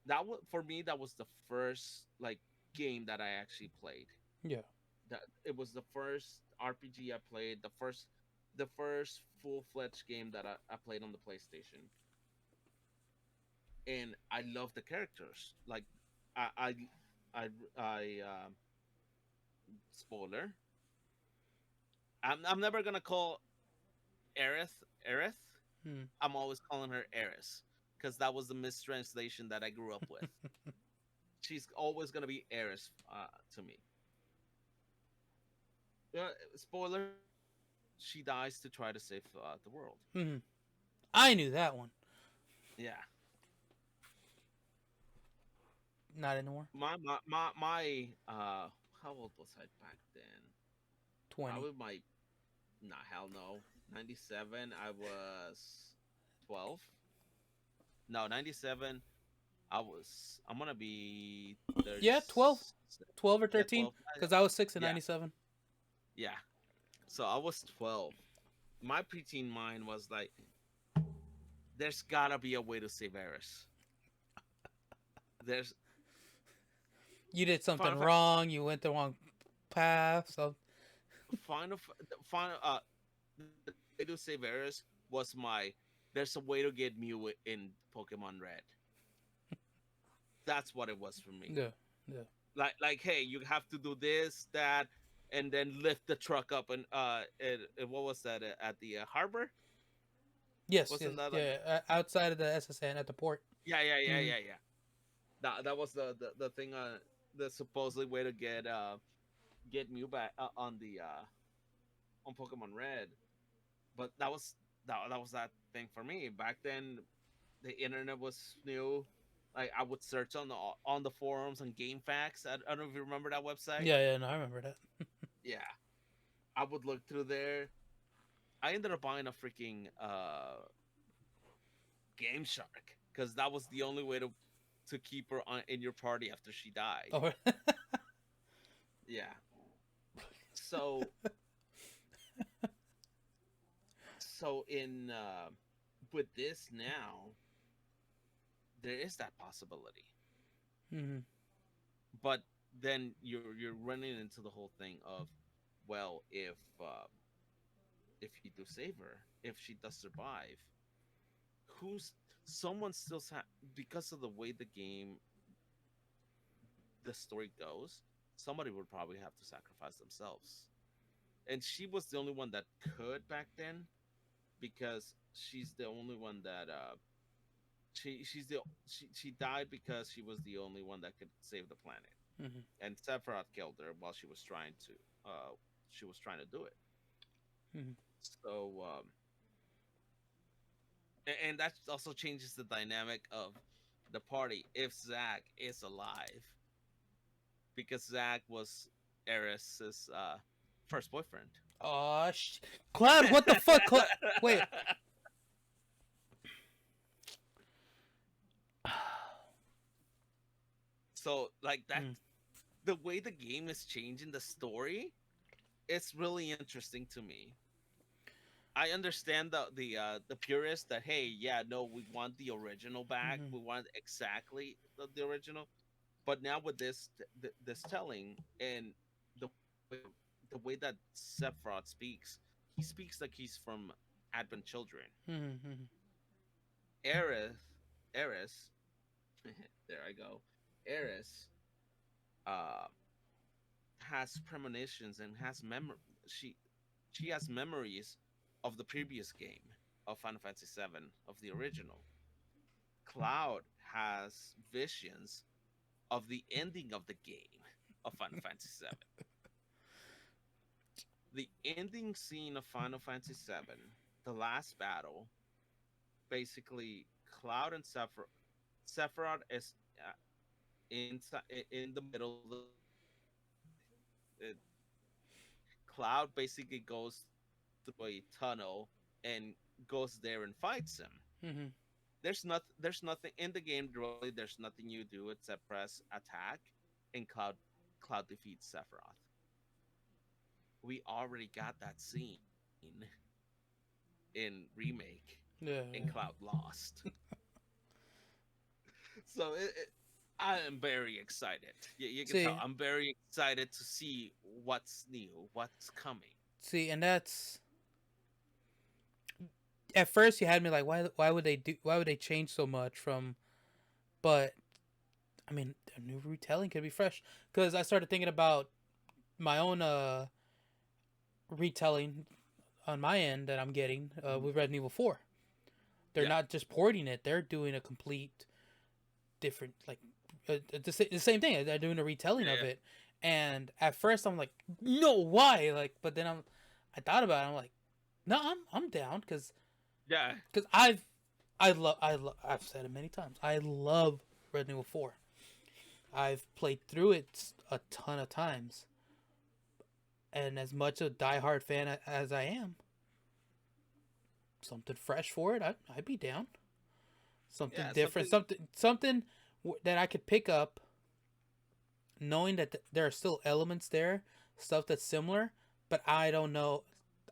that was for me. That was the first like game that I actually played. yeah, That it was the first RPG I played. The first full fledged game that I played on the PlayStation, and I love the characters. Like I I I spoiler. I'm never gonna call Aerith. mm. I'm always calling her Eris because that was the mistranslation that I grew up with. She's always gonna be Eris to me. Spoiler: she dies to try to save the world. Mm-hmm. I knew that one. Yeah, Not anymore. my how old was I back then? 20. Probably my nah, hell no. 97. I was 12. No, 97. I'm gonna be 30. Yeah, 12. 12 or Yeah, 13 12. because I was 6 in Yeah, 97. yeah. So I was 12. My preteen mind was like, there's gotta be a way to save Eris. There's You did something Final wrong. You went the wrong path. So Final Final the way to save Eris was my there's a way to get Mew in Pokemon Red. That's what it was for me. yeah, yeah. Like hey, you have to do this, that, and then lift the truck up and what was that at the harbor? Yes, yes, Wasn't that like yeah. Outside of the SSN at the port. yeah, yeah, yeah, Hmm. yeah, yeah. That was the thing the supposedly way to get Mew back on the on Pokemon Red. But that was that thing for me. Back then the internet was new. Like I would search on the forums on Game Facts. I don't know if you remember that website. Yeah, yeah. No, I remember that. Yeah. I would look through there. I ended up buying a freaking Game Shark because that was the only way to keep her in your party after she died. Oh, Yeah. So in with this now, there is that possibility, hmm. but then you're running into the whole thing of, well, if you do save her, if she does survive, who's someone still because of the way the story goes, somebody would probably have to sacrifice themselves, and she was the only one that could back then because she's the only one that she died because she was the only one that could save the planet, Hmm. and Sephiroth killed her while she was trying to do it. Hmm. So and that also changes the dynamic of the party if Zack is alive, because Zack was Eris's first boyfriend. Oh, Cloud, what the fuck? Wait. So like that, Mm. the way the game is changing the story, it's really interesting to me. I understand the purists that, hey, yeah, no, we want the original back. Hmm. We want exactly the original. But now with this telling and the the way that Sephiroth speaks, he speaks like he's from Advent Children. Hmm. Hmm. Eris, Eris, there I go. Eris, uh, has premonitions and has she has memories of the previous game of Final Fantasy VII of the original. Cloud has visions of the ending of the game of Final Fantasy VII. The ending scene of Final Fantasy VII, the last battle, basically Cloud and Sephiroth is inside in the middle of it. Cloud basically goes through a tunnel and goes there and fights him. Hmm. There's nothing in the game really. There's nothing you do except press attack, and Cloud defeats Sephiroth. We already got that scene in remake, Yeah, and yeah. Cloud lost. So I am very excited. You can tell See, I'm very excited to see what's new, what's coming. and that's at first you had me like, why would they change so much from? But I mean, a new retelling could be fresh because I started thinking about my own retelling on my end that I'm getting Mhm. with Resident Evil 4. They're Yeah, not just porting it; they're doing a complete different, like the same thing. They're doing a retelling of yeah, it, and at first I'm like, no, why? Like, but then I thought about it. I'm like, no, I'm down yeah, because I've said it many times. I love Resident Evil 4. I've played through it a ton of times, and as much a diehard fan as I am, something fresh for it, I'd be down. Something yeah. different, Something. something that I could pick up, knowing that there are still elements there, stuff that's similar, but I don't know.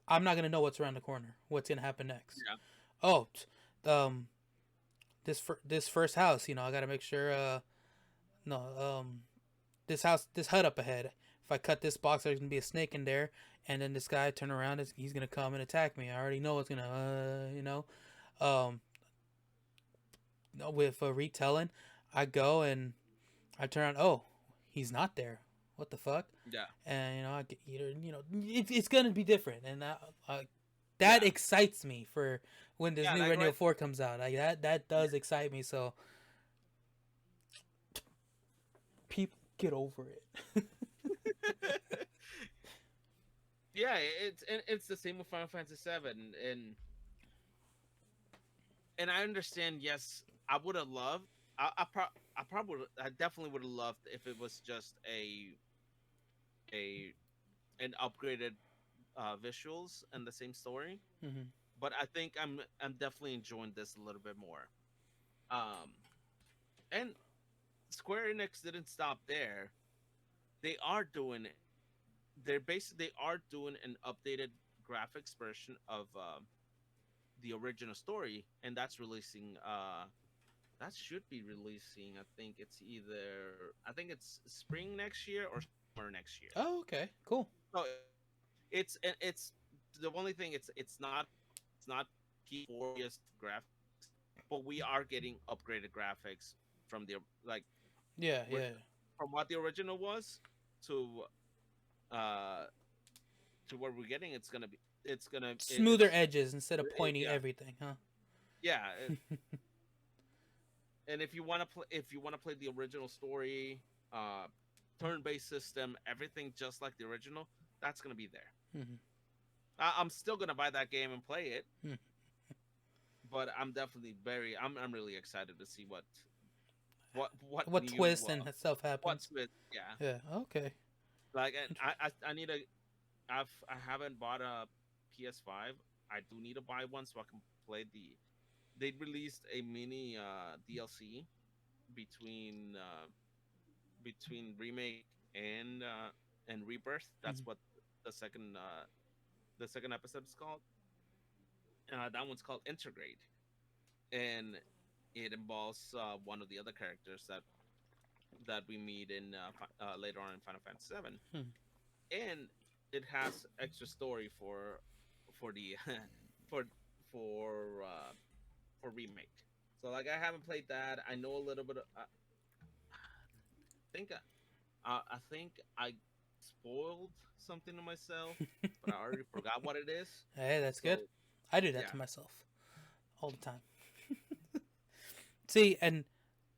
I'm not gonna know what's around the corner. What's gonna happen next? Yeah, Oh, um, this first house, I gotta make sure. No, this hut up ahead. If I cut this box, there's gonna be a snake in there, and then this guy turn around, he's gonna come and attack me. I already know it's gonna, um, with a retelling, I go and I turn around. Oh, he's not there. What the fuck? yeah, And I get either it's gonna be different, and that Yeah, excites me for when this yeah, new like Resident Evil right. 4 comes out. Like that does excite me. So people get over it. Yeah, it's the same with Final Fantasy VII, and I understand. Yes, I would have loved. I probably I definitely would have loved if it was just a an upgraded visuals and the same story. Hmm. But I think I'm definitely enjoying this a little bit more. Um, and Square Enix didn't stop there. They are doing they are doing an updated graphics version of the original story, and that's releasing. That should be releasing. I think it's spring next year or summer next year. Oh, okay, cool. So it's the only thing. It's not P4 graphics, but we are getting upgraded graphics from the like Yeah, we're, yeah. from what the original was to uh to what we're getting. Smoother edges instead of pointy Yeah, everything, huh? yeah. And if you want to play the original story, uh, turn-based system, everything just like the original, that's gonna be there. Hmm. I'm still gonna buy that game and play it, but I'm really excited to see what What new twist and stuff happens? what's with yeah. Yeah. Okay. Like, and I need a I haven't bought a PS5. I do need to buy one so I can play the. They released a mini DLC between remake and rebirth. That's Hmm. what the second uh the second episode is called. That one's called Integrate, and it involves one of the other characters that we meet in later on in Final Fantasy VII, Hmm. and it has extra story for the for for uh, for remake. So like I haven't played that. I know a little bit. Think I think I spoiled something to myself, but I already forgot what it is. Hey, that's good. So I do that yeah, to myself all the time. See, and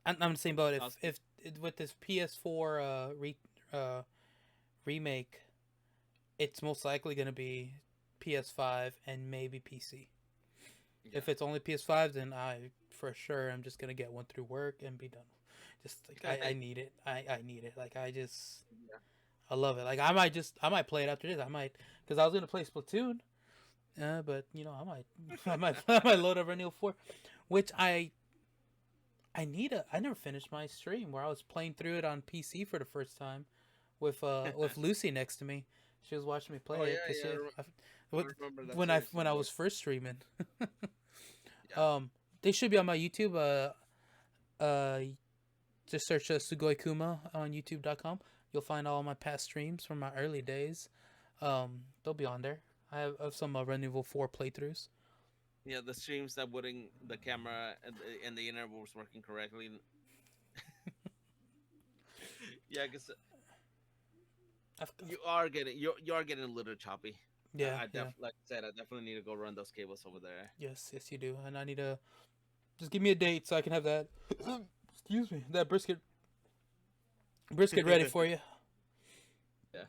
I'm the same boat. I'll see. If with this PS4 uh, remake, it's most likely going to be PS5 and maybe PC. If Yeah. it's only PS5, then I for sure I'm just gonna get one through work and be done. Just like I need it. I need it. Like Yeah. I love it. Like I might play it after this. I might because I was gonna play Splatoon, but you know I might I might load up Resident Evil 4, which I need a. I never finished my stream where I was playing through it on PC for the first time with Lucy next to me. She was watching me Oh play it yeah, because yeah. I remember that series so when I well. was first streaming. Yeah. They should be on my YouTube. Uh, just search Sugoi Kuma on YouTube.com. You'll find all my past streams from my early days. They'll be on there. I have some Resident Evil 4 playthroughs. Yeah, the streams that wouldn't the camera and the internet was working correctly. Yeah, because you are getting a little choppy. Yeah, yeah. Like I said, I definitely need to go run those cables over there. Yes, yes, you do. And I need to just give me a date so I can have that. Excuse me, that brisket ready for you. Yeah.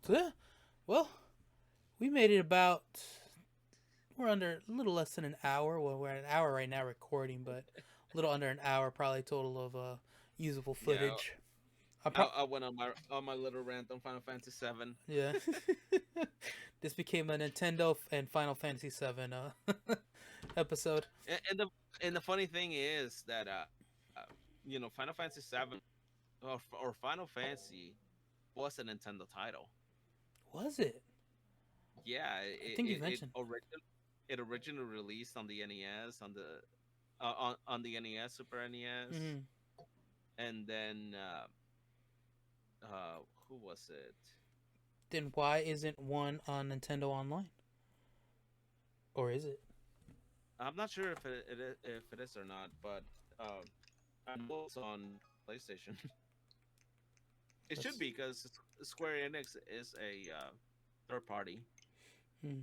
So yeah, well, we made it about. We're under a little less than an hour. Well, we're at an hour right now recording, but a little under an hour, probably total of usable Yeah. footage. I went on my little rant on Final Fantasy VII. Yeah. This became a Nintendo and Final Fantasy VII episode. And the funny thing is that Final Fantasy VII or Final Fantasy was a Nintendo title. Was it? Yeah, I think you mentioned. it originally released on the NES on the NES Super NES, Mm-hmm. and then who was it? Then why isn't one on Nintendo Online? Or is it? I'm not sure if it is or not, but I know it's on PlayStation. It should That's be because Square Enix is a third party. Hmm.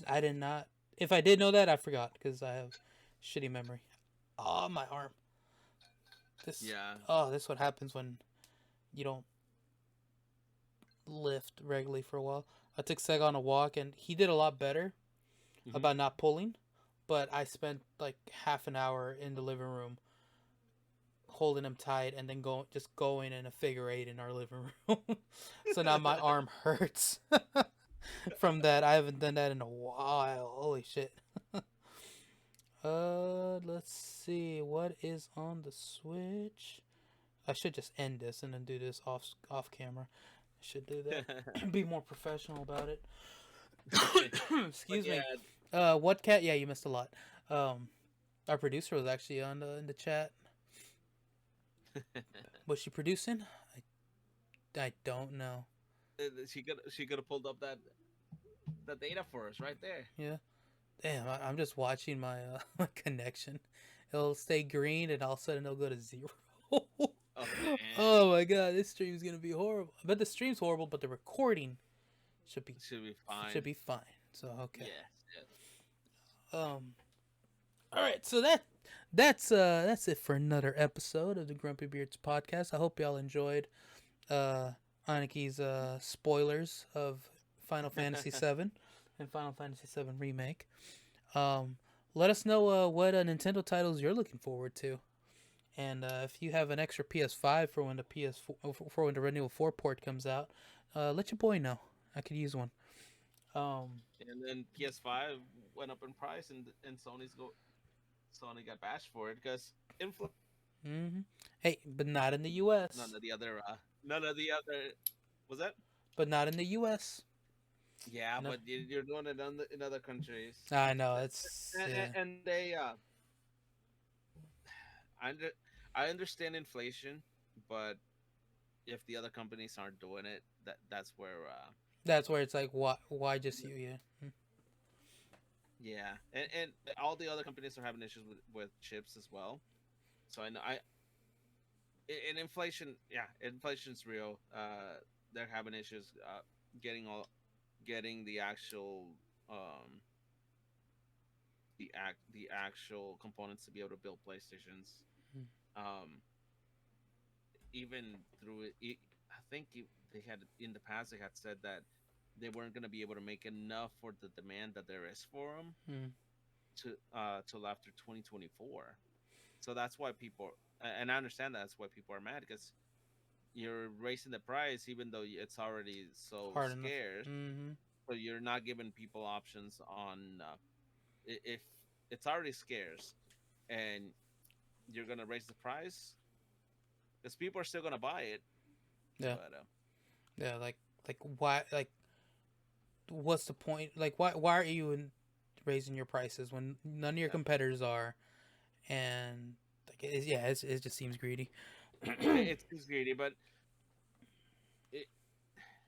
I did not. If I did know that, I forgot because I have shitty memory. Oh, my arm. This. Yeah. Oh, this is what happens when you don't lift regularly for a while. I took Seg on a walk, and he did a lot better Hmm. about not pulling. But I spent like half an hour in the living room holding him tight, and then going in a figure eight in our living room. So now my arm hurts from that. I haven't done that in a while. Holy shit. Let's see what is on the Switch. I should just end this and then do this off camera. I should do that. Be more professional about it. But Excuse yeah, me. What cat? Yeah, you missed a lot. Um, our producer was actually on in the chat. Was she producing? I don't know. she could have pulled up the data for us right there. Yeah. Damn, I'm just watching my my connection. It'll stay green and all of a sudden it'll go to zero. Oh man, Oh my god, this stream's gonna be horrible. I bet the stream's horrible, but the recording should be should be fine. should be fine. So okay. Yes, yes. Um. All right. So that's it for another episode of the Grumpy Beards podcast. I hope y'all enjoyed Aniki's spoilers of Final Fantasy VII and Final Fantasy VII Remake. Um, Let us know what Nintendo titles you're looking forward to, and if you have an extra PS5 for when the PS4 for when the Resident 4 port comes out, let your boy know. I could use one. And then PS5 went up in price, and Sony got bashed for it because Mm-hmm. Hey, but not in the U.S. none of the other was that. But not in the U.S. Yeah, No. but you're doing it in other countries. I know it's yeah. And they I under, I understand inflation, but if the other companies aren't doing it, that's where That's where it's like, why just you? Yeah. yeah, and all the other companies are having issues with chips as well. So I know in inflation, yeah, inflation's real. They're having issues getting the actual um the actual components to be able to build PlayStations. Mm. Um, even through I think they had in the past they had said that they weren't going to be able to make enough for the demand that there is for them Mm. till after 2024. So that's why people, and I understand that's why people are mad because you're raising the price even though it's already so Hard enough. scarce. Mm-hmm. But you're not giving people options on if it's already scarce and you're gonna raise the price because people are still gonna buy it. Yeah. But Yeah. Like why? Like what's the point? Like why are you raising your prices when none of your yeah. competitors are? And like it just seems greedy. It seems greedy, but it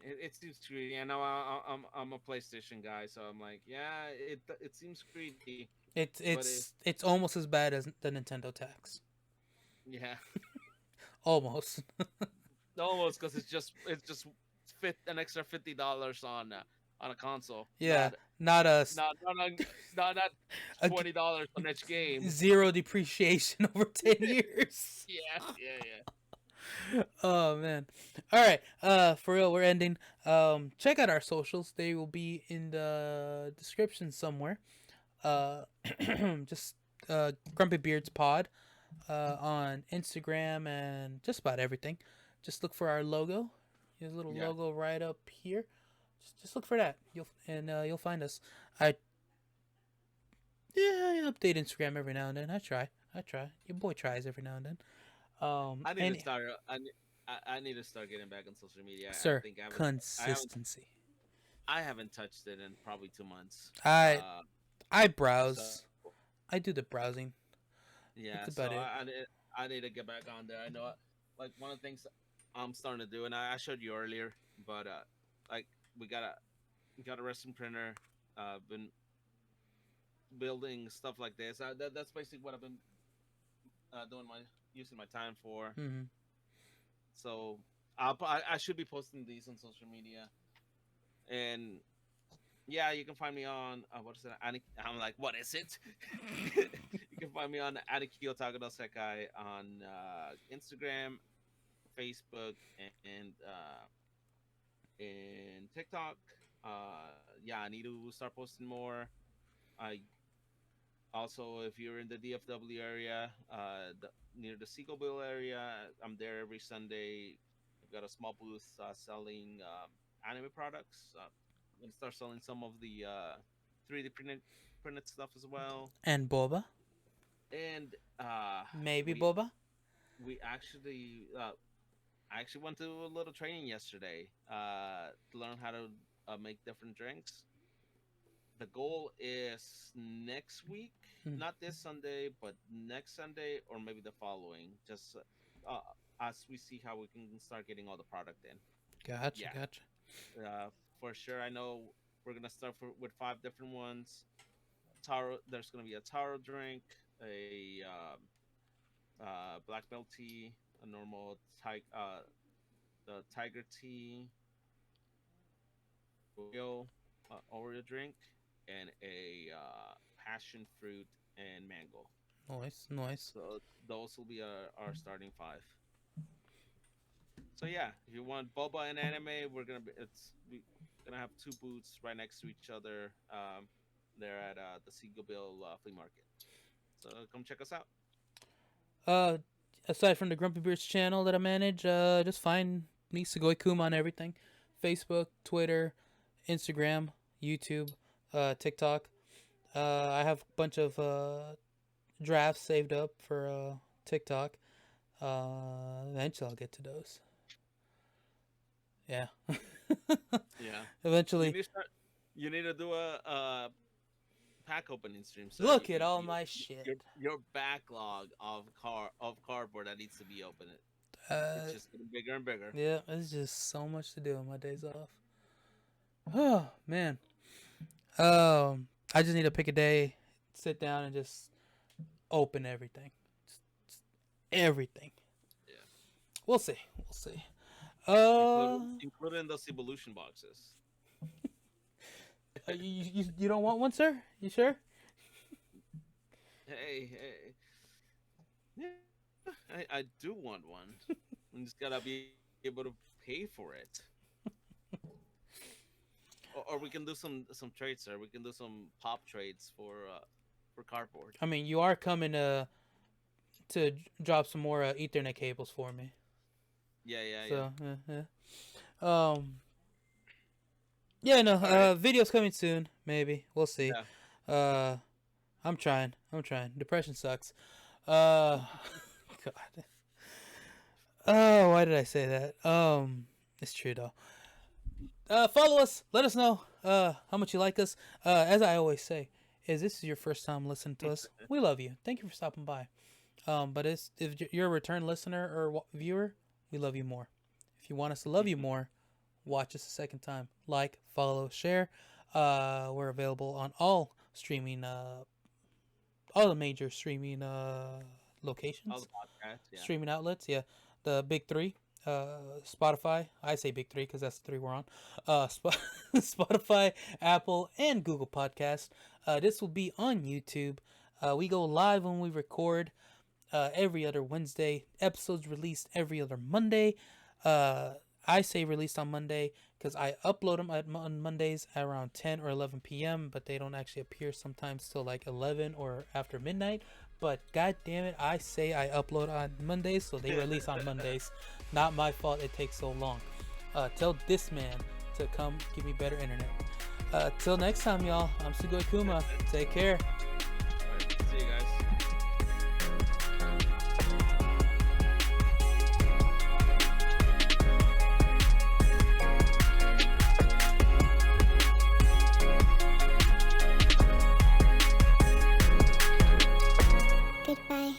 it seems greedy. I know I'm a PlayStation guy, so I'm like, yeah, it seems greedy, It's but it it's it's almost as bad as the Nintendo tax. yeah, Almost. almost because it's just an extra $50 on a console, Yeah. Not a not a $20 on each game. zero depreciation over 10 years. Yeah, yeah, yeah. Oh man. All right. For real, we're ending. Check out our socials. They will be in the description somewhere. Uh just Grumpy Beards Pod on Instagram and just about everything. Just look for our logo. There's a little Yeah. logo right up here. Just look for that. You'll find us. I I update Instagram every now and then. I try. Your boy tries every now and then. I need And to start. I need to start getting back on social media. I sir, think consistency. I haven't touched it in probably 2 months. I Uh, I so browse. I do the browsing. yeah, That's so about it. I need to get back on there. I know, like one of the things I'm starting to do, and I showed you earlier, but like we got a resin printer. Been building stuff like this. That's basically what I've been doing my using my time for. Mm-hmm. So I should be posting these on social media, and Yeah, you can find me on what is it? I'm like, what is it? You can find me on Aniki Otaku no Sekai on Instagram, Facebook, and TikTok. Yeah, I need to start posting more. I Also, if you're in the DFW area, near the Seagoville area, I'm there every Sunday. I've got a small booth selling anime products. I'm gonna start selling some of the 3D printed stuff as well. And boba, And maybe we boba. we actually I actually went to a little training yesterday to learn how to make different drinks. The goal is next week, Hmm. not this Sunday, but next Sunday or maybe the following. Just uh, as we see how we can start getting all the product in. Gotcha, Yeah, gotcha. for sure. I know we're gonna start with five different ones. Taro, there's gonna be a taro drink, a black milk tea, a normal the tiger tea, Oreo drink, and a passion fruit and mango. Nice, nice. So those will be our starting five. So yeah, if you want boba and anime, we gonna have two booths right next to each other. They're at the Seagoville Flea Market. So come check us out. Uh, Aside from the Grumpy Beards channel that I manage, just find me Sugoi Kuma on everything: Facebook, Twitter, Instagram, YouTube, TikTok. I have a bunch of drafts saved up for TikTok. Eventually, I'll get to those. Yeah. Yeah, you Eventually. need to start, you need to do a pack opening stream. So Look at all my shit. your backlog of cardboard that needs to be opened. It's Uh, just getting bigger and bigger. yeah, it's just so much to do on my days off. Oh man. I just need to pick a day, sit down, and just open everything. Just everything. Yeah, We'll see. We'll see. Uh, including those evolution boxes. you don't want one, sir? You sure? Hey, yeah, I do want one. I'm just gotta be able to pay for it. Or we can do some trades, sir. We can do some pop trades for cardboard. I mean, you are coming to drop some more Ethernet cables for me. Yeah, yeah, yeah. So yeah, no. Alright. Videos coming soon. Maybe we'll see. Yeah. I'm trying. Depression sucks. God. Oh, why did I say that? It's true though. Follow us. Let us know how much you like us. As I always say, if this is your first time listening to us, we love you. Thank you for stopping by. But if you're a return listener or viewer, we love you more. If you want us to love you more, watch us a second time. Like, follow, share. We're available on all streaming, all the major streaming locations, All the podcasts. Yeah. streaming outlets. Yeah, the big three. Spotify. I say big three because that's the three we're on. Spotify, Apple, and Google Podcast. This will be on YouTube. We go live when we record every other Wednesday. Episodes released every other Monday. I say released on Monday because I upload them on Mondays at around 10 or 11 p.m. But they don't actually appear sometimes till like 11 or after midnight. But god damn it, I say I upload on Mondays, so they release on Mondays. Not my fault it takes so long. Tell this man to come give me better internet. Till next time, y'all. I'm Sugoi Kuma. Take care. All right. See you guys. Goodbye.